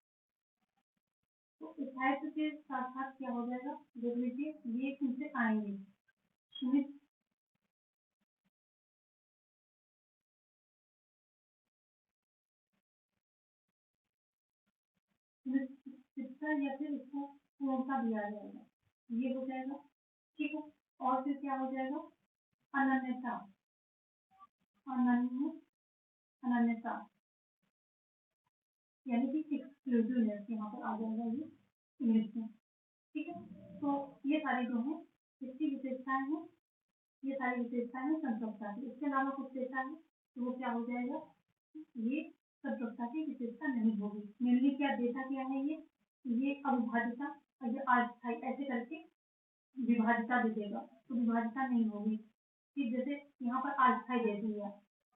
तो स्थायित्व के साथ साथ क्या हो जाएगा, देख लीजिए, ये किनसे आएंगे, सुनिश्चितता या फिर इसको पूर्णता दिया जाएगा, ये हो जाएगा। ठीक है, और फिर क्या हो जाएगा, अनन्यता, अनन्यता यानी कि एक्सक्लूसिवनेस यहाँ पर आ जाएगा ये इंग्लिश में। ठीक है, तो ये सारी जो है इसकी विशेषताएं हैं, ये सारी विशेषताएं हैं संतोषता की। इसके अलावा कुछ देता है तो वो क्या हो जाएगा, ये संतोषता की विशेषता नहीं होगी। मेनली क्या देता क्या है, ये अविभाज्यता और ये अस्थायी ऐसे करके विभाज्यता दे देगा, तो विभाज्यता नहीं होगी। कि जैसे यहाँ पर अस्थायी दे दिया,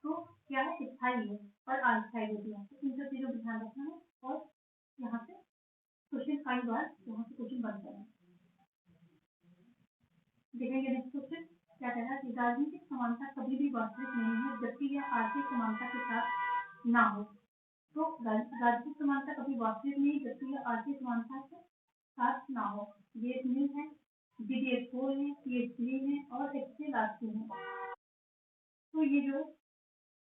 तो क्या है, स्थायी है और अस्थायी दे दिया, तो इन सब चीजों को ध्यान रखना है। और यहाँ से क्वेश्चन 5 बार यहाँ से क्वेश्चन बनता है। देखेंगे नेक्स्ट क्वेश्चन क्या कह रहा है कि राजनीतिक समानता कभी भी वास्तविक नहीं है, जबकि यह आर्थिक समानता के साथ ना हो। तो राजनीतिक समानता कभी वास्तविक नहीं, जबकि यह आर्थिक समानता के साथ ना हो। ये मिल है, DDS4 है, PH3 है और XC राष्ट्रीय है। तो ये जो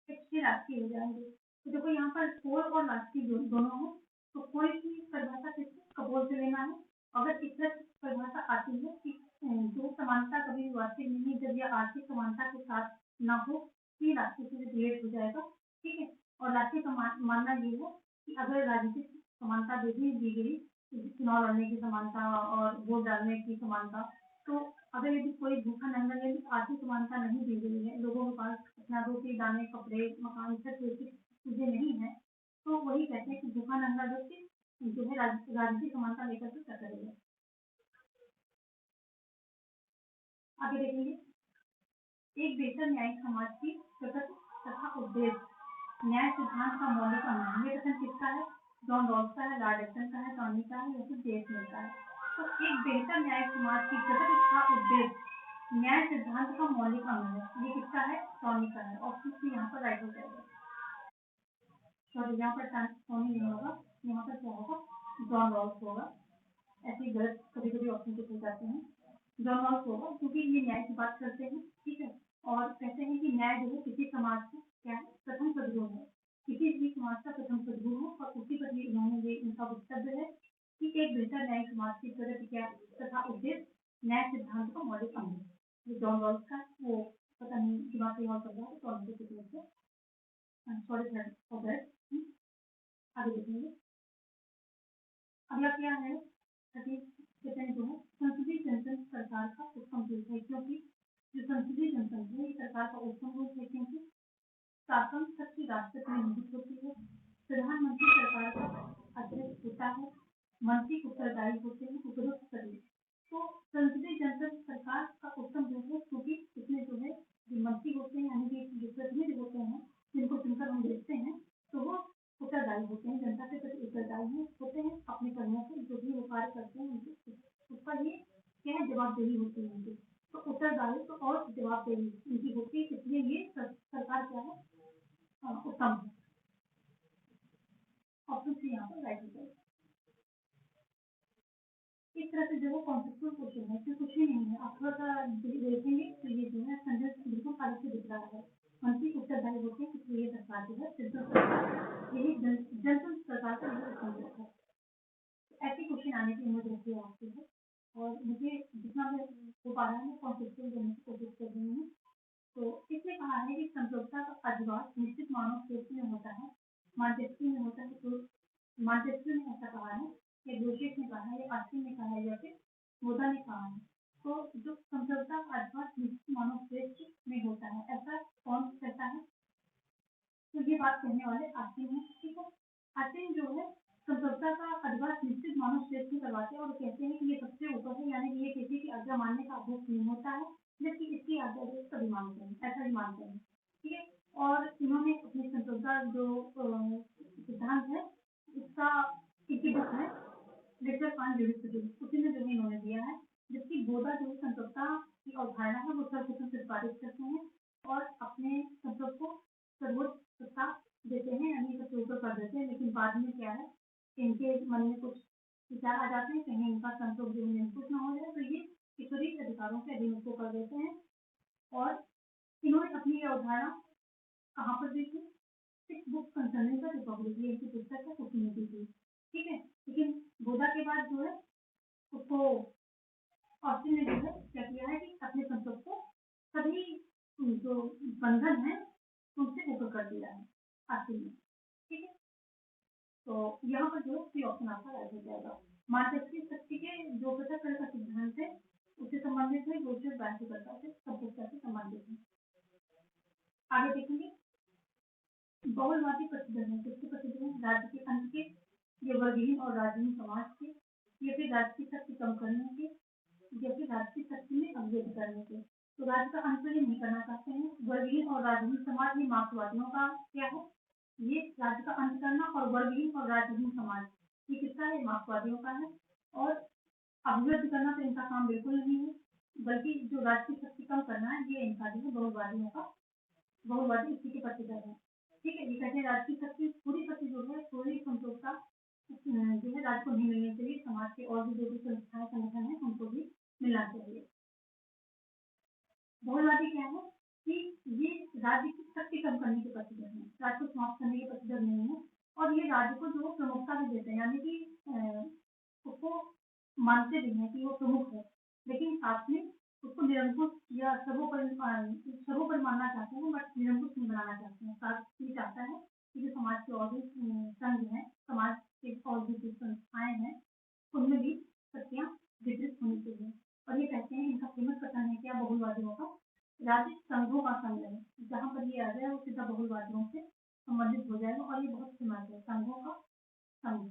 XC राष्ट्रीय हो जाएंगे। तो देखो यहाँ पर 4 और राष्ट्रीय दोनों है, तो कोई की परिभाषा किससे कपोल से लेना है। अगर इस तरह परिभाषा आती है कि जो समानता कभी भी वास्तविक नहीं है जब यह आर्थिक समानता के साथ ना हो, कि राष्ट्रीय से रिलेट हो जाएगा। ठीक है, और राष्ट्रीय का मानना ये है कि अगर राजनीतिक समानता दी गई, चुनाव लड़ने की समानता और वोट डालने की समानता, तो अगर यदि कोई भूखा नंगा यदि आर्थिक समानता नहीं दी गई है, लोगों के पास अपना रोटी दाने कपड़े मकान सब चीजें नहीं है, तो वही कहते हैं कि भूखा नंगा व्यक्ति जो है राजनीतिक समानता लेकर के क्या करेगा। आगे देखेंगे एक बेहतर न्यायिक समाज की प्रकृति तथा उद्देश्य न्याय सिद्धांत का मौलिक अंग है। ये कथन किसका है? जॉन रॉल्स का है, लॉर्ड एक्टन का है, टॉनी का है या फिर जेम्स मिल का है। तो एक बेहतर न्यायिक समाज की प्रकृति तथा उद्देश्य न्याय सिद्धांत का मौलिक अंग है। ये किसका है? टॉनी का है। ऑप्शन सी यहाँ पर राइट हो जाएगा। सॉरी, यहाँ पर टॉनी नहीं होगा, यहाँ पर क्या होगा? जॉन रॉल्स होगा। ऐसे गलत कभी कभी ऑप्शन के हो जाते हैं। जॉन रॉल्स होगा क्योंकि ये न्याय की बात करते हैं, ठीक है। और कहते हैं कि न्याय जो है किसी समाज का क्या है? प्रथम सद्गुण है। किसी भी समाज का प्रथम सद्गुण है और उसी पर इन्होंने ये इनका वक्तव्य है कि एक बेहतर न्याय समाज की प्रगति क्या तथा उद्देश्य न्याय सिद्धांत का मौलिक अंग है। ये जॉन रॉल्स का वो पता नहीं दिमाग से और कर रहा है तो सॉरी फॉर दैट। आगे देखेंगे। अगला क्या है? सेकंड जो है संसदीय जनतंत्र सरकार का उत्तम रूप है, क्योंकि जो संसदीय जनतंत्र है ये सरकार का उत्तम रूप है क्योंकि शासन शक्ति राष्ट्रपति में निहित होती है। प्रधानमंत्री सरकार का अध्यक्ष होता है। मंत्री उत्तरदायी होते हैं उपरोक्त सभी। तो संसदीय जनतंत्र सरकार का उत्तम रूप है क्योंकि इसमें जो है जो मंत्री होते हैं यानी कि जो प्रतिनिधि होते हैं जिनको चुनकर हम देखते हैं तो वो उत्तरदायी होते हैं, जनता के प्रति उत्तरदायी होते हैं। अपने कर्मों से जो भी वो कार्य करते हैं उनकी उसका ये क्या है? जवाबदेही होती है उनकी। तो उत्तरदायित्व और जवाबदेही उनकी होती है, इसलिए ये सरकार क्या है? उत्तम है। ऑप्शन सी यहाँ पर राइट हो जाएगा। इस तरह से जो है कॉन्सेप्चुअल क्वेश्चन है, इसमें कुछ भी नहीं है। आप थोड़ा सा देखेंगे तो ये जो है संदेश बिल्कुल अलग से दिख रहा है। मंत्री उत्तरदायी होते हैं इसलिए ये सरकार जो है यही जनतंत्र सरकार का यही संदेश है। ऐसे क्वेश्चन आने की उम्मीद रखी है आपसे है और मुझे जितना मैं हो पा रहा है मैं कॉन्सेप्चुअल देने की कोशिश कर रही हूँ। तो इसमें कहा है कि समझौता का अधिवास निश्चित मानव क्षेत्र में होता है, मानचित्र में होता है। तो मानचित्र में ऐसा कहा है कि जोशिष ने कहा है, आस्तीन ने कहा है या फिर मोदा ने कहा है। तो जो समझौता का अधिवास निश्चित मानव क्षेत्र में होता है ऐसा कौन कहता है? तो ये बात कहने वाले आस्तीन है, ठीक है। आस्तीन जो है समझौता का अधिवास निश्चित मानव क्षेत्र में करवाते हैं और कहते हैं कि ये सबसे ऊपर है, यानी कि ये किसी की आज्ञा मानने का अभ्यास नहीं होता है, जबकि इसकी आज्ञा जो सभी मानते हैं, ऐसा ही मानते हैं, ठीक है। और इन्होंने अपनी समझौता जो सिद्धांत है इसका इनकी बुक है लेक्चर 5 उसी में जो है इन्होंने दिया है। जबकि बोधा जो समझौता की अवधारणा है वो सर्वप्रथम प्रतिपादित करते हैं और अपने संकल्प को सर्वोच्च सत्ता देते हैं, यानी सबसे ऊपर कर देते हैं। लेकिन बाद में क्या है इनके मन में कुछ विचार आ जाते हैं, कहीं इनका संकल्प जो नियंत्रित न हो जाए तो ये ईश्वरीय अधिकारों के अधीन उसको कर देते हैं। और इन्होंने अपनी अवधारणा कहाँ पर दी थी? इस बुक कंसर्निंग द रिपब्लिक, ये इनकी पुस्तक है उसी में दी थी, ठीक है। लेकिन बोधा के बाद जो है उसको ऑस्टिन ने जो है क्या किया है कि अपने संकल्प को सभी जो बंधन है उनसे ऊपर कर दिया है ऑस्टिन ने, ठीक है। तो यहाँ पर जो सी ऑप्शन आपका राइट हो जाएगा। मानसिक शक्ति के जो पृथक का सिद्धांत है उससे संबंधित है, जोशिष वास्तुकर्ता से संपुष्टता से संबंधित है। आगे देखेंगे बहुलवादी प्रतिबंध है, किसके प्रतिबंध? राज्य के अंत के, ये वर्गहीन और राजहीन समाज के, या फिर राज्य की शक्ति कम करने के, या फिर राज्य की शक्ति में अवरोध करने के। तो राज्य का अंत ये नहीं करना चाहते हैं। वर्गहीन और राजहीन समाज ये मार्क्सवादियों का क्या है? ये राज्य का अंत करना। और वर्गहीन और राजहीन समाज ये किसका है? मार्क्सवादियों का है। और अभिवृद्धि करना तो इनका काम बिल्कुल नहीं है, बल्कि जो राज्य की शक्ति कम करना है ये इनका जो है बहुवादियों का, बहुवादी इसी के प्रतिबद्ध है, ठीक है। ये कहते हैं राज्य की शक्ति पूरी शक्ति जो है पूरी समझौता जो है राज्य को नहीं मिलनी चाहिए, समाज के और भी जो भी संस्थाएं संगठन है उनको भी मिलना चाहिए। बहुवादी क्या है कि ये राज्य की शक्ति कम करने के प्रतिबद्ध है, राज्य को समाप्त करने के प्रतिबद्ध नहीं है। और ये राज्य को जो प्रमुखता भी देते हैं, यानी कि उसको मानते भी हैं कि वो प्रमुख है, लेकिन साथ में उसको निरंकुश या सर्वोपरि मानना चाहते हैं, बट निरंकुश नहीं बनाना चाहते हैं। साथ ही चाहता है कि जो समाज के और भी संघ है, समाज के और भी जो संस्थाएं हैं उनमें भी शक्तियां वितरित होनी चाहिए। और ये कहते हैं इनका फेमस कथन है क्या बहुलवादियों का? राज्य संघों का संघ है, जहाँ पर ये आ जाए वो सीधा बहुलवादियों से संबंधित हो जाएगा। और ये बहुत फेमस है, संघों का संघ।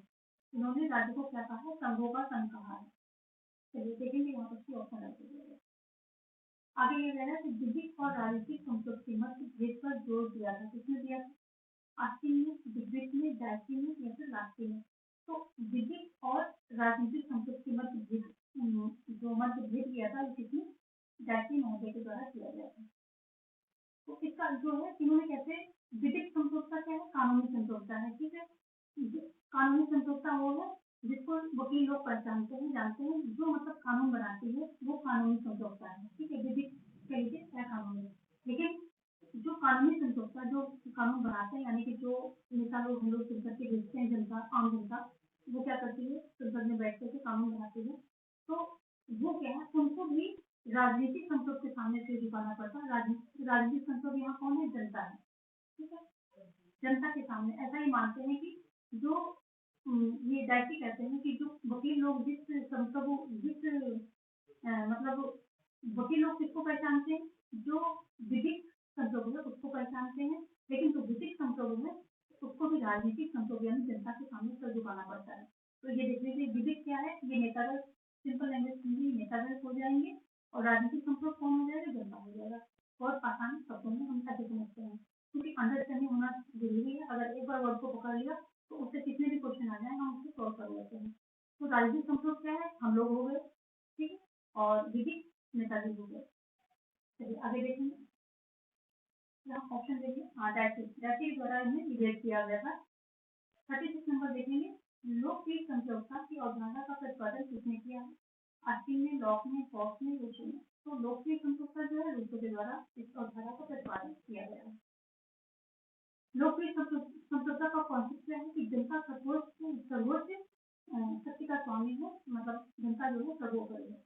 इन्होंने राज्य को क्या कहा है? संघों का संघ कहा है। चलिए देखेंगे यहाँ पर ऑप्शन रख दीजिएगा। आगे ये कह रहा है कि विधिक और राजनीतिक संपर्क के मध्य भेद पर जोर दिया था। किसने दिया था? आस्तीन ने, डिग्रिक ने, डायसी ने या फिर लास्की ने। तो विधिक और राजनीतिक संपर्क के मध्य भेद जो मध्य भेद किया था किसने? डायसी महोदय के द्वारा किया गया था। तो इसका जो है इन्होंने कैसे विधिक संप्रभुता क्या है? कानूनी संप्रभुता है। ठीक है, कानूनी संप्रभुता वो है जिसको वकील लोग पहचानते हैं, जानते हैं, जो मतलब कानून बनाती है वो कानूनी संप्रभुता है। ठीक है, विधिक कह लीजिए क्या कानून है, लेकिन जो कानूनी संप्रभुता जो कानून बनाते हैं यानी कि जो नेता लोग हम लोग संसद के भेजते हैं, जनता आम जनता वो क्या करती है? संसद में बैठ करके कानून बनाती है। तो वो क्या है, उनको भी राजनीतिक संकट के सामने से झुकाना पड़ता है। राजनीतिक संकट यहाँ कौन है? जनता है। ठीक है, जनता के सामने ऐसा ही मानते हैं कि जो ये डायसी कहते हैं कि जो वकील लोग जिस मतलब वकील लोग किसको पहचानते हैं? जो विधिक संप्रभु है उसको पहचानते हैं, लेकिन जो विधिक संप्रभु है उसको भी राजनीतिक संप्रभु यानी जनता के सामने सर झुकाना पड़ता है। तो ये देख लीजिए विधिक क्या है? ये नेतागत, सिंपल लैंग्वेज में नेतागत हो जाएंगे और राजनीतिक संप्रभु कौन हो जाएगा? जनता हो जाएगा। बहुत आसान शब्दों में हम ऐसे समझते हैं क्योंकि अंडरस्टैंडिंग होना जरूरी है। अगर एक बार वर्ड को पकड़ लिया तो उससे कितने भी क्वेश्चन आ जाए हम उसको सॉल्व कर लेते हैं। तो राजनीतिक संप्रभु क्या है? हम लोग हो गए, ठीक है, और विधिक नेताजी हो गए। चलिए आगे देखेंगे, यहाँ ऑप्शन देखिए। हाँ, डायसी के द्वारा इन्हें डिबेट किया गया था। 36 नंबर देखेंगे, लोकप्रिय संप्रभुता की अवधारणा का प्रतिपादन किसने किया है? आस्तीन ने, लॉक ने, फॉक्स ने, रूसो ने। तो लोकप्रिय संप्रभुता जो है रूसो के द्वारा इस अवधारणा का प्रतिपादन किया गया है। लोकप्रिय संप्रभुता का कॉन्सेप्ट क्या है कि जनता सर्वोच्च शक्ति का स्वामी है, मतलब जनता जो है सर्वोपरि है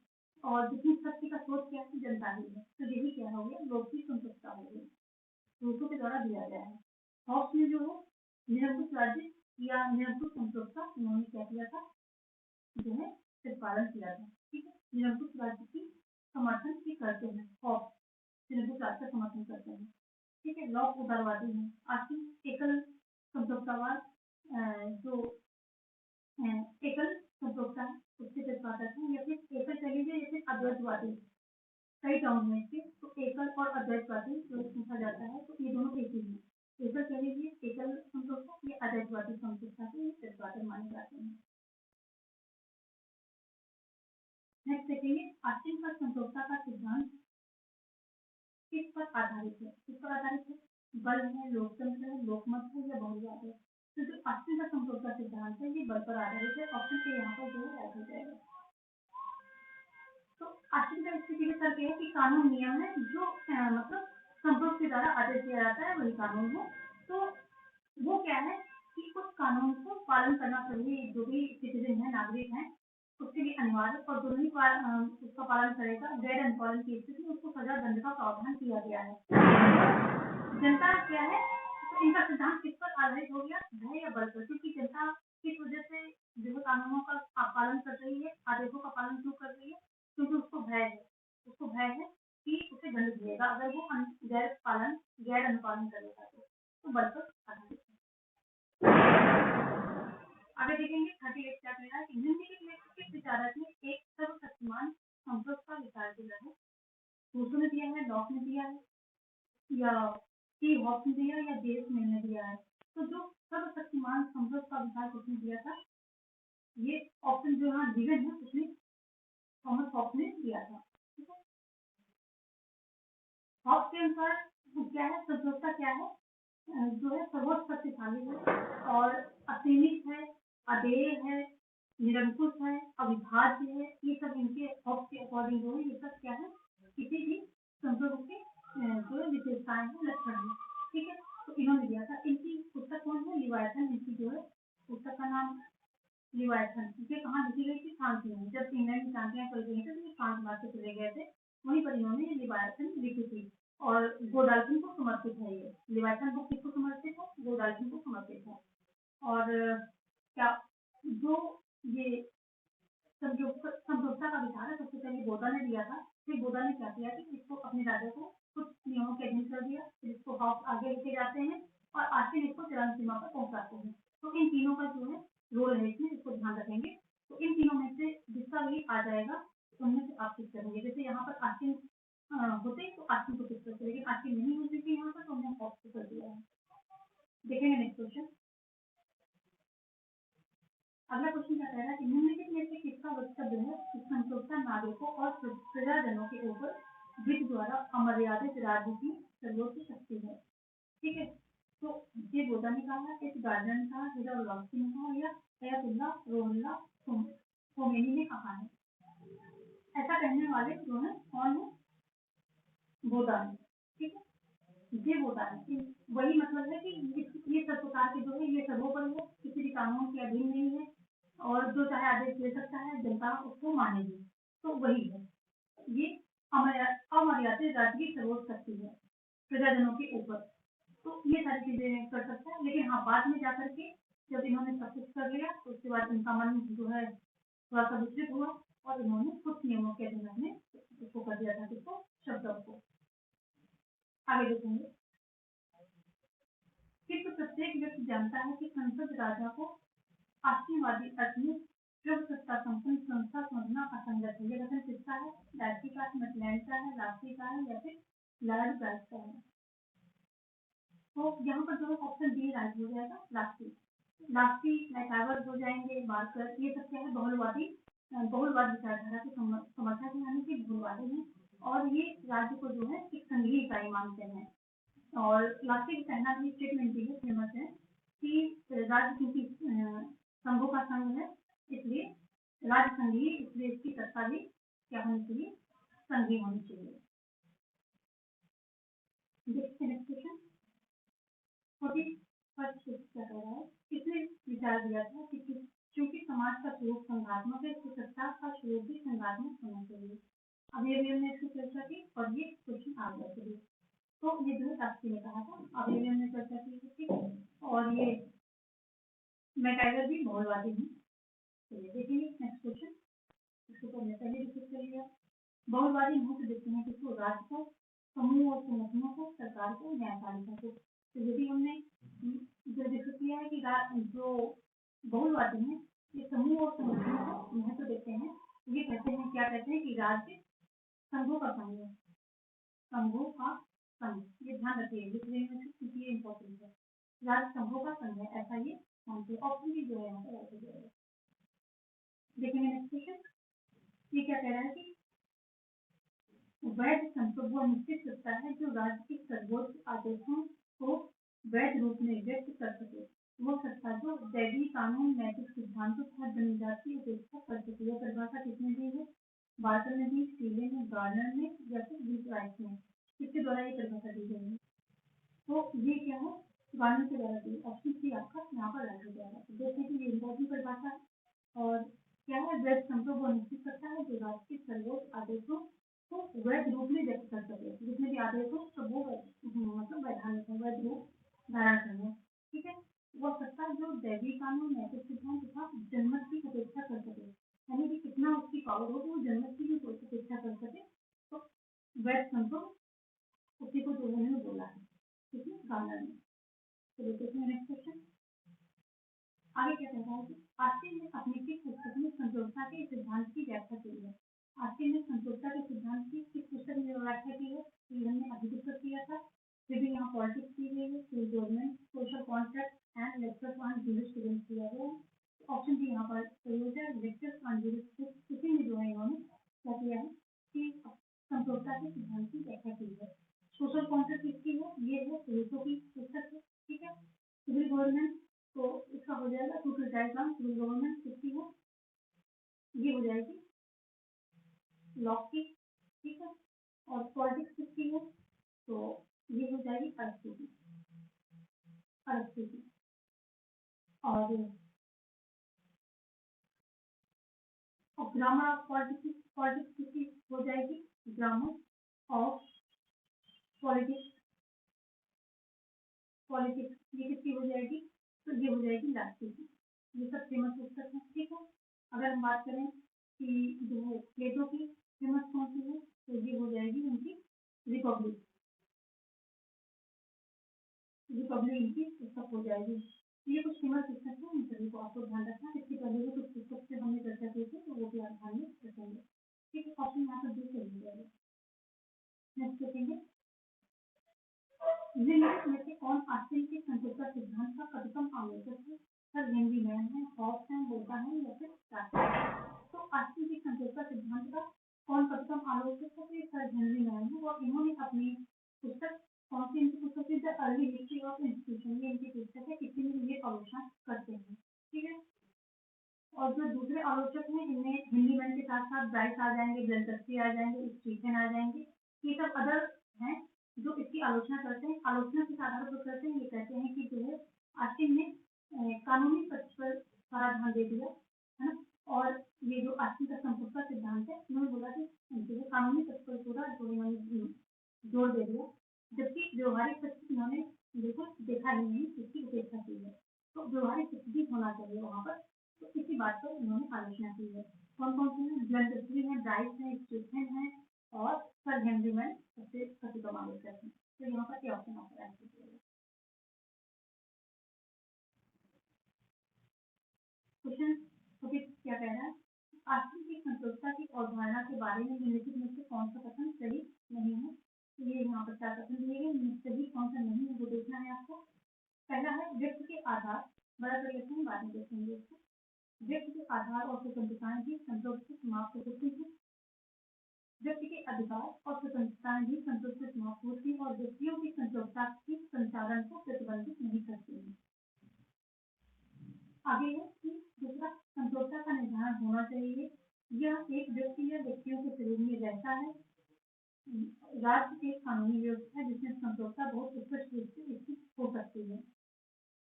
और जितनी शक्ति का स्रोत क्या है? जनता ही है। तो यही क्या हो गया? लोकप्रिय संप्रभुता हो गई, रूसो के द्वारा दिया गया है। हॉब्स ने जो है निरंकुश राज्य या निरंकुश संप्रभुता उन्होंने क्या किया था? जो है प्रतिपादन किया था। ठीक है, निरंकुश राज्य की समर्थन भी करते हैं। हॉब्स निरंकुश राज्य का समर्थन करते हैं। ठीक है, लॉक उदारवादी है। आस्तीन एकल संप्रभुतावाद जो एकल संप्रभुता है उसके प्रतिपादक है, या फिर एकल कह लीजिए या फिर अद्वैतवादी। कई टर्म है इसके, तो एकल और अद्वैतवादी जो पूछा जाता है तो ये दोनों एक ही है। एकल कह लीजिए एकल संप्रभुता, ये अद्वैतवादी संप्रभुता के प्रतिपादक माने जाते हैं। नेक्स्ट देखेंगे, आस्तीन का संप्रभुता का सिद्धांत किस पर आधारित है? किस पर आधारित है? बल है, लोकतंत्र है, लोकमत है या बहुवाद है? तो जो आस्तीन का संप्रभुता सिद्धांत है ये बल पर आधारित है। ऑप्शन ए यहाँ पर जो है राइट हो जाएगा। तो आस्तीन का इसके पीछे तर्क है कि कानून नियम है जो मतलब संप्रभु के द्वारा आदेश दिया जाता है वही कानून है। तो वो क्या है कि उस कानून को पालन करना चाहिए, जो भी सिटीजन है, नागरिक है, उसके लिए अनिवार्य, और जो नहीं उसका पालन करेगा, गैर अनुपालन की स्थिति में उसको सजा दंड का प्रावधान किया गया है। जनता क्या है? तो इनका सिद्धांत किस पर आधारित हो गया? भय या बल पर। क्योंकि जनता किस वजह से जो कानूनों का पालन कर रही है, आदेशों का पालन क्यों कर रही है? क्योंकि उसको भय है, उसको भय है कि उसे दंड मिलेगा अगर वो गैर अनुपालन करेगा। तो बल पर आधारित है। आगे देखेंगे 38 क्या कह रहा है कि निम्नलिखित किस विचारक ने एक सर्वशक्तिमान संप्रभु का विचार दिया है? रूसो ने दिया है, लॉक ने दिया है, या हॉब्स ने दिया या जेम्स मिल ने दिया है? तो जो सर्वशक्तिमान संप्रभु का विचार किसने दिया था? ये ऑप्शन जो यहाँ गिवन है उसमें थॉमस हॉब्स ने दिया था। ठीक है, हॉब्स के अनुसार क्या है? संप्रभुता क्या है? जो है सर्वोच्च शक्तिशाली है और असीमित है, अदेय है, निरंकुश है, अविभाज्य है। ये सब इनके हॉब्स के अकॉर्डिंग जो है ये सब क्या है? किसी भी संप्रभु के जो विशेषताएं हैं, लक्षण है। ठीक है, तो इन्होंने दिया था। इनकी पुस्तक कौन है? लिवायथन। इनकी जो है पुस्तक का नाम लिवायथन। ये कहाँ लिखी गई थी? फ्रांस में। जब इंग्लैंड में शांतियां चल रही थी तो ये फ्रांस में से चले गए थे, वहीं पर इन्होंने लिवायथन लिखी थी और गोडाल्फिन को समर्पित है। ये लिवायथन बुक किसको समर्पित है? गोडाल्फिन को समर्पित है। और क्या जो ये समझौता का विचार है सबसे पहले बोधा ने दिया था। फिर बोधा ने क्या किया कि इसको अपने राजा को कुछ नियमों के अधीन कर दिया, फिर इसको हॉब्स आगे लेके जाते हैं और आखिर इसको चरम सीमा पर पहुंचाते हैं। तो इन तीनों का जो है रोल है इसमें, इसको ध्यान रखेंगे। तो इन तीनों में से जिसका भी आ जाएगा उनमें से आप चेक करेंगे। जैसे यहाँ पर आस्तीन देखेंगे नेक्स्ट क्वेश्चन। अगला क्वेश्चन क्या कह रहा है कि निम्नलिखित में से किसका वक्तव्य है कि संप्रभुता नागरिकों और प्रजाजनों के ऊपर विधि द्वारा अमर्यादित राज्य की सर्वोच्च शक्ति है। ठीक है, तो ये बोधा ने कहा, इस गार्डन ने कहा, हिरा उलासी ने कहा, या अयतुल्ला रोहुल्ला खोमेनी ने कहा है। ऐसा कहने वाले जो है कौन है? बोधा ने। ठीक है, ये बोधा है, वही मतलब है कि ये सब प्रकार के जो है ये सर्वोपरि है, किसी भी कानून के अधीन नहीं है और जो चाहे आदेश दे सकता है, जनता उसको मानेगी। तो वही है, ये अमर्यादित राज्य की सर्वोच्च शक्ति है प्रजाजनों के ऊपर। तो ये सारी चीजें कर सकता है, लेकिन हाँ बाद में जाकर के जब इन्होंने सब कुछ कर लिया तो उसके बाद इनका मन जो है थोड़ा सा विचलित हुआ और इन्होंने कुछ नियमों के अधीन अपने उसको कर दिया था, किसको? शब्दों को। आगे देखेंगे। किंतु प्रत्येक व्यक्ति जानता है कि संसद राजा को आशीर्वादी अपनी जब सत्ता संपन्न संस्था समझना असंगत है। ये कथन किसका है? डार्सी का, मैकलैंड का है, लास्की का है या फिर लॉर्ड ब्राइट का है? तो यहाँ पर जो ऑप्शन डी राइट हो जाएगा, लास्की मैकावर हो जाएंगे, बार्कर, ये सब क्या है? बहुलवाद विचारधारा के समर्थक यानी कि बहुलवादी हैं और ये राज्य को जो है एक संघीय इकाई मानते हैं। और लास्की का कहना भी स्टेटमेंट भी फेमस है कि राज्य क्योंकि संघों का संघ है इसलिए राज्य संघीय, इसलिए इसकी सत्ता भी क्या होनी चाहिए? संघीय होनी चाहिए। देखते हैं नेक्स्ट क्वेश्चन। क्या कह रहा है? किसने विचार दिया था कि क्योंकि समाज का स्वरूप संघात्मक है तो सत्ता का स्वरूप भी संघात्मक होना चाहिए। अभी हमने इसकी चर्चा की और ये क्वेश्चन आ गया चलिए। तो ये जो लास्की ने कहा था, अभी हमने चर्चा की थी और ये मैकाइवर भी बहुलवादी है। चलिए देखेंगे नेक्स्ट क्वेश्चन। इसको तो हमने पहले डिस्कस कर लिया। बहुलवादी महत्व देते हैं किसको? राज्य को, समूह और संगठनों को, सरकार को, न्यायपालिका को। तो यदि हमने जो डिस्कस किया है कि जो बहुलवादी है ये समूह और संगठनों को महत्व देते हैं। ये कहते हैं, क्या कहते हैं कि राज्य संघों का संघ है, संघों का संघ। ये ध्यान रखिए, क्योंकि ये इम्पोर्टेंट है। राज्य संघों का संघ है, ऐसा ये मानते हैं। ऑप्शन भी जो है यहाँ पर ऐसे जो है। देखेंगे नेक्स्ट क्वेश्चन। ये क्या कह रहा है कि वैध संप्रभु वह निश्चित सत्ता है जो राज्य के सर्वोच्च आदेशों को वैध रूप में व्यक्त कर सके। वो सत्ता जो दैवीय कानून, नैतिक सिद्धांतों तथा जनजातीय उपेक्षा कर सके। यह परिभाषा किसने दी है? बार्कर ने दी, स्टीले ने, गार्नर ने या फिर ब्राइट ने? किसके द्वारा ये परिभाषा दी गई है? तो ये क्या है? गार्नर के द्वारा दी। ऑप्शन सी आपका यहाँ पर राइट हो जाएगा। तो देखिए कि ये इम्पोर्टेंट परिभाषा है और क्या है? वैध संप्रभु वह निश्चित करता है जो राज्य के सर्वोच्च आदेशों को वैध रूप में व्यक्त कर सके। जितने भी आदेश हो सब वो मतलब वैधानिक है, वैध रूप धारण करना। ठीक है, वह सत्ता जो दैवीय कानून, नैतिक सिद्धांत तथा जनमत की अपेक्षा कर सके, यानी कि कितना उसकी पावर हो तो वो जनमत की भी अपेक्षा कर सके। तो वैध संप्रभु उसी को जो उन्होंने बोला है, ठीक है, गार्नर ने। चलिए देखते हैं नेक्स्ट क्वेश्चन। आगे क्या कहता है कि आस्टीन ने अपनी किस पुस्तक में संप्रभुता के सिद्धांत की व्याख्या की है? आस्टीन ने संप्रभुता के सिद्धांत की किस पुस्तक में व्याख्या की है? ये हमने अभी डिस्कस किया था। फिर भी यहाँ पॉलिटिक्स की गई है, civil government, social contract and lectures on jurisprudence किया गया है। ऑप्शन डी यहाँ पर सही हो जाए, लेक्चर्स ऑन जूरिस्प्रूडेंस। इसी में जो है इन्होंने क्या किया है कि संप्रभुता के सिद्धांत की व्याख्या की है। सोशल कॉन्ट्रैक्ट किसकी है? ये है रूसो की पुस्तक है। ठीक है, सिविल गवर्नमेंट तो इसका हो जाएगा टू डायग्राम। सिविल गवर्नमेंट किसकी है? ये हो जाएगी लॉक की। ठीक है, और पॉलिटिक्स किसकी है? तो ये हो जाएगी अरस्तू की। और ग्रामर ऑफ पॉलिटिक्स किसकी हो जाएगी? ग्रामर ऑफ पॉलिटिक्स ये किसकी हो जाएगी? तो ये हो जाएगी लास्की की। ये सब फेमस पुस्तक है। ठीक है, अगर हम बात करें कि जो प्लेटो की फेमस कौन सी है तो ये हो जाएगी उनकी रिपब्लिक इनकी पुस्तक हो जाएगी। ये कुछ फेमस पुस्तक है, इन सभी को आपको ध्यान रखना। इसके पहले भी कुछ पुस्तक से हमने चर्चा की थी तो वो भी आप ध्यान में रखेंगे। ठीक है, ऑप्शन यहाँ पर दूसरे हो जाएगा। नेक्स्ट देखेंगे, निम्नलिखित में से कौन आस्टीन के संप्रभुता सिद्धांत आलोचना करते हैं। ठीक है, और जो दूसरे आलोचक हैं इनमें हिंदी मैन के साथ साथ ब्राइस आ जाएंगे, ग्लेनटस्की आ जाएंगे, स्टीफन आ जाएंगे। ये सब अदर हैं जो इसकी आलोचना करते हैं। आलोचना किस आधार पर करते हैं? ये कहते हैं कि जो है ऑस्टिन ने कानूनी पक्ष पर सारा ध्यान दे दिया है ना, और ये जो ऑस्टिन का संपुटता सिद्धांत है उन्होंने बोला कि जो है कानूनी पक्ष पर पूरा जोर दे दिया, जबकि व्यवहारिक पक्ष उन्होंने बिल्कुल देखा ही नहीं, इसकी उपेक्षा की है। तो व्यवहारिक पक्ष भी होना चाहिए वहाँ पर, तो इसी बात पर उन्होंने आलोचना की है। कौन कौन से हैं? ग्लेनटस्की है, ब्राइस है, स्टीफन है और सर हेनरी मैन सबसे प्रतिगम आलोचक है। तो यहाँ पर क्या ऑप्शन आपका राइट हो? क्वेश्चन टॉपिक क्या कह रहा है? ऑस्टिन की संतोषता की अवधारणा के बारे में निम्नलिखित में से कौन सा कथन सही नहीं है? तो ये यहाँ पर 4 कथन दिए गए, सही कौन सा नहीं है वो देखना है आपको। पहला है व्यक्ति के आधार, बड़ा कर लेते हैं बाद में देखेंगे इसको। व्यक्ति के आधार और स्वतंत्रताएं भी संतोष से समाप्त होती हैं। व्यक्ति के अधिकार और स्वतंत्रताएं भी संतोष से समाप्त होती हैं और व्यक्तियों की संतोषता की संचालन को प्रतिबंधित नहीं करती हैं। आगे है कि दूसरा, संतोषता का निर्धारण होना चाहिए। यह एक व्यक्ति या व्यक्तियों के शरीर में रहता है। राज्य एक कानूनी व्यवस्था है जिसमें संतोषता बहुत स्पष्ट रूप से स्थित हो सकती है।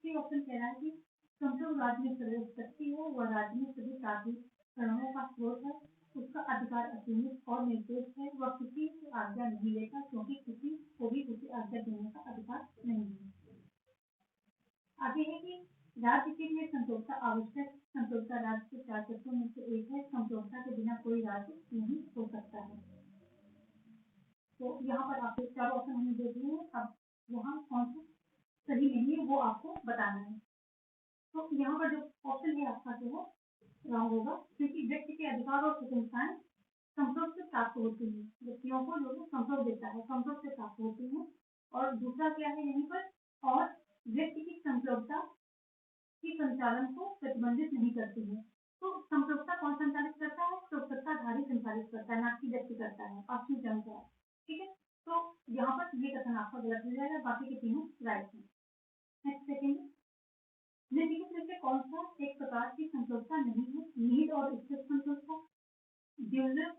ये ऑप्शन कह रहा है कि संपूर्ण राज्य में सर्वोच्च शक्ति है, वह राज्य में सभी प्राधिकरणों का स्रोत है, उसका अधिकार असीमित और निर्देश है, वह किसी से आज्ञा नहीं लेता क्योंकि किसी को भी उसे आज्ञा देने का अधिकार नहीं है। आगे है कि राज्य के लिए संतोषता आवश्यक। संतोषता राज्य के 4 तत्वों में से एक है। संतोषता के बिना कोई राज्य नहीं हो सकता है। तो यहाँ पर आपको 4 ऑप्शन हमने दे दिए हैं, अब यहाँ कौन सा सही नहीं है वो आपको बताना है। तो यहाँ पर जो ऑप्शन है आपका जो है रॉन्ग होगा, क्योंकि व्यक्ति के अधिकार और स्वतंत्रताएं संतोष से प्राप्त होती है। व्यक्तियों को जो संतोष देता है संतोष से प्राप्त होती है। और दूसरा क्या है यहीं पर, और व्यक्ति की संप्रभुता की संचालन को प्रतिबंधित नहीं करती है। तो संप्रभुता कौन संचालित करता है? तो सत्ताधारी संचालित करता है, ना कि व्यक्ति करता है, ऑप्शन के अनुसार। ठीक है, तो यहाँ पर ये कथन आपका गलत हो जाएगा, बाकी के तीनों राइट है। नेक्स्ट सेकेंड, निम्नलिखित में से कौन सा एक प्रकार की संप्रभुता नहीं है? निहित और स्थित संप्रभुता, ड्यूलर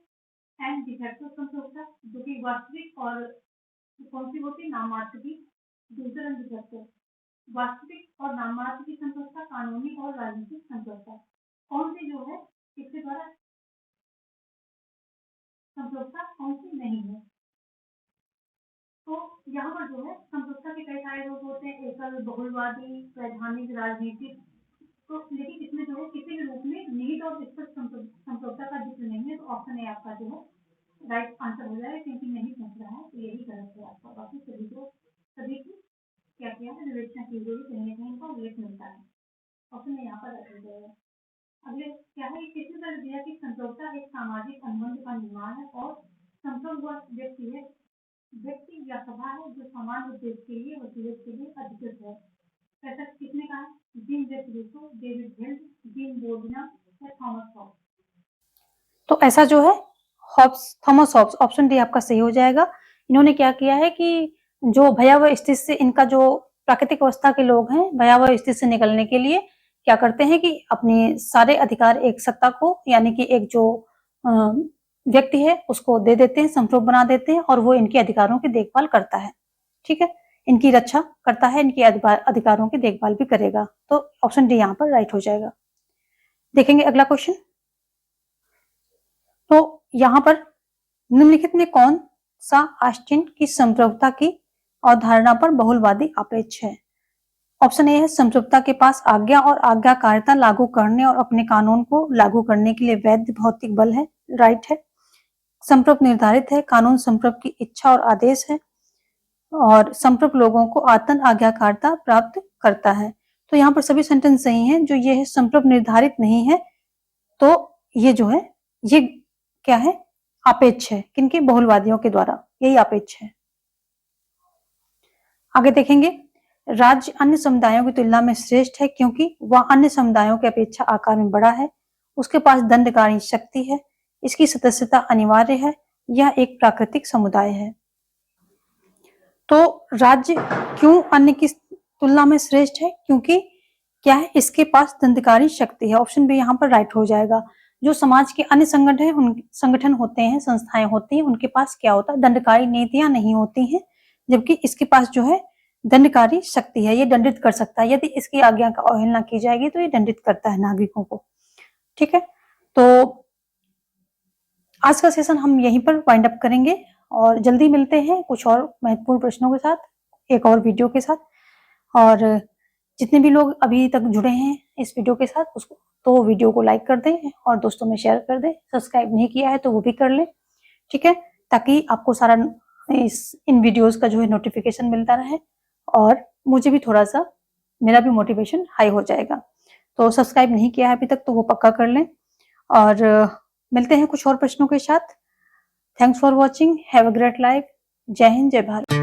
एंड डिफेक्टिव संप्रभुता, जो कि वास्तविक और कौन सी होती है? नाममात्र की। ड्यूलर एंड डिफेक्टिव वास्तविक और नाममात्र की संप्रभुता, कानूनी और राजनीतिक संप्रभुता, कौन सी जो है इसके द्वारा संप्रभुता कौन सी नहीं है? तो यहाँ पर जो है संप्रभुता के कई सारे रूप होते हैं, एकल, बहुलवादी, वैधानिक, राजनीतिक। तो लेकिन इसमें जो है किसी भी रूप में निहित और स्पष्ट संप्रभुता का जिक्र नहीं है। तो ऑप्शन ए आपका जो है राइट आंसर हो जाएगा, क्योंकि नहीं पूछ रहा है, तो यही गलत है आपका। बाकी सभी की क्या किया है विवेचना की गई, कहीं ना कहीं इनका उल्लेख मिलता है। ऑप्शन यहाँ पर रख जाएगा। अगले क्या है, किसने कर दिया कि संप्रभुता एक सामाजिक अनुबंध का निर्माण है और संप्रभु व्यक्ति है, व्यक्ति या सभा है जो समान उद्देश्य के लिए वसीयत के लिए अधिकृत है। ऐसा किसने कहा? जीन जेफ Rousseau, David Held, Jean Bodin या थॉमस हॉब्स। तो ऐसा जो है थॉमस हॉब्स, ऑप्शन डी आपका सही हो जाएगा। इन्होंने क्या किया है कि जो भयावह स्थिति से, इनका जो प्राकृतिक अवस्था के लोग हैं, भयावह स्थिति से निकलने के लिए क्या करते हैं कि अपने सारे अधिकार एक सत्ता को, यानी कि एक जो व्यक्ति है उसको दे देते हैं, संप्रभु बना देते हैं, और वो इनके अधिकारों की देखभाल करता है। ठीक है, इनकी रक्षा करता है, इनके अधिकारों की देखभाल भी करेगा। तो ऑप्शन डी यहाँ पर राइट हो जाएगा। देखेंगे अगला क्वेश्चन। तो यहाँ पर निम्नलिखित में कौन सा ऑस्टिन की संप्रभुता की अवधारणा पर बहुलवादी सापेक्ष है? ऑप्शन ए है संप्रभुता के पास आज्ञा और आज्ञाकारिता लागू करने और अपने कानून को लागू करने के लिए वैध भौतिक बल है, राइट है। संप्रभु निर्धारित है, कानून संप्रभु की इच्छा और आदेश है, और संप्रभु लोगों को आत्म आज्ञाकारिता प्राप्त करता है। तो यहाँ पर सभी सेंटेंस सही हैं। जो ये है संप्रभु निर्धारित नहीं है, तो ये जो है ये क्या है? सापेक्ष है। किनके? बहुलवादियों के द्वारा, यही सापेक्ष है। आगे देखेंगे, राज्य अन्य समुदायों की तुलना में श्रेष्ठ है क्योंकि वह अन्य समुदायों की अपेक्षा आकार में बड़ा है, उसके पास दंडकारी शक्ति है, इसकी सदस्यता अनिवार्य है, यह एक प्राकृतिक समुदाय है। तो राज्य क्यों अन्य की तुलना में श्रेष्ठ है? क्योंकि क्या है, इसके पास दंडकारी शक्ति है। ऑप्शन बी यहाँ पर राइट हो जाएगा। जो समाज के अन्य संगठन होते हैं, संस्थाएं होती हैं, उनके पास क्या होता है, दंडकारी नीतियां नहीं होती हैं, जबकि इसके पास जो है दंडकारी शक्ति है। ये दंडित कर सकता है, यदि इसकी आज्ञा का अवहेलना की जाएगी तो ये दंडित करता है नागरिकों को। ठीक है, तो आज का सेशन हम यहीं पर वाइंड अप करेंगे और जल्दी मिलते हैं कुछ और महत्वपूर्ण प्रश्नों के साथ, एक और वीडियो के साथ। और जितने भी लोग अभी तक जुड़े हैं इस वीडियो के साथ, उसको तो वीडियो को लाइक कर दें और दोस्तों में शेयर कर दें। सब्सक्राइब नहीं किया है तो वो भी कर लें, ठीक है, ताकि आपको सारा इन वीडियोस का जो है नोटिफिकेशन मिलता रहे और मुझे भी थोड़ा सा, मेरा भी मोटिवेशन हाई हो जाएगा। तो सब्सक्राइब नहीं किया है अभी तक तो वो पक्का कर लें और मिलते हैं कुछ और प्रश्नों के साथ। Thanks for watching, have a great life. जय हिंद, जय भारत।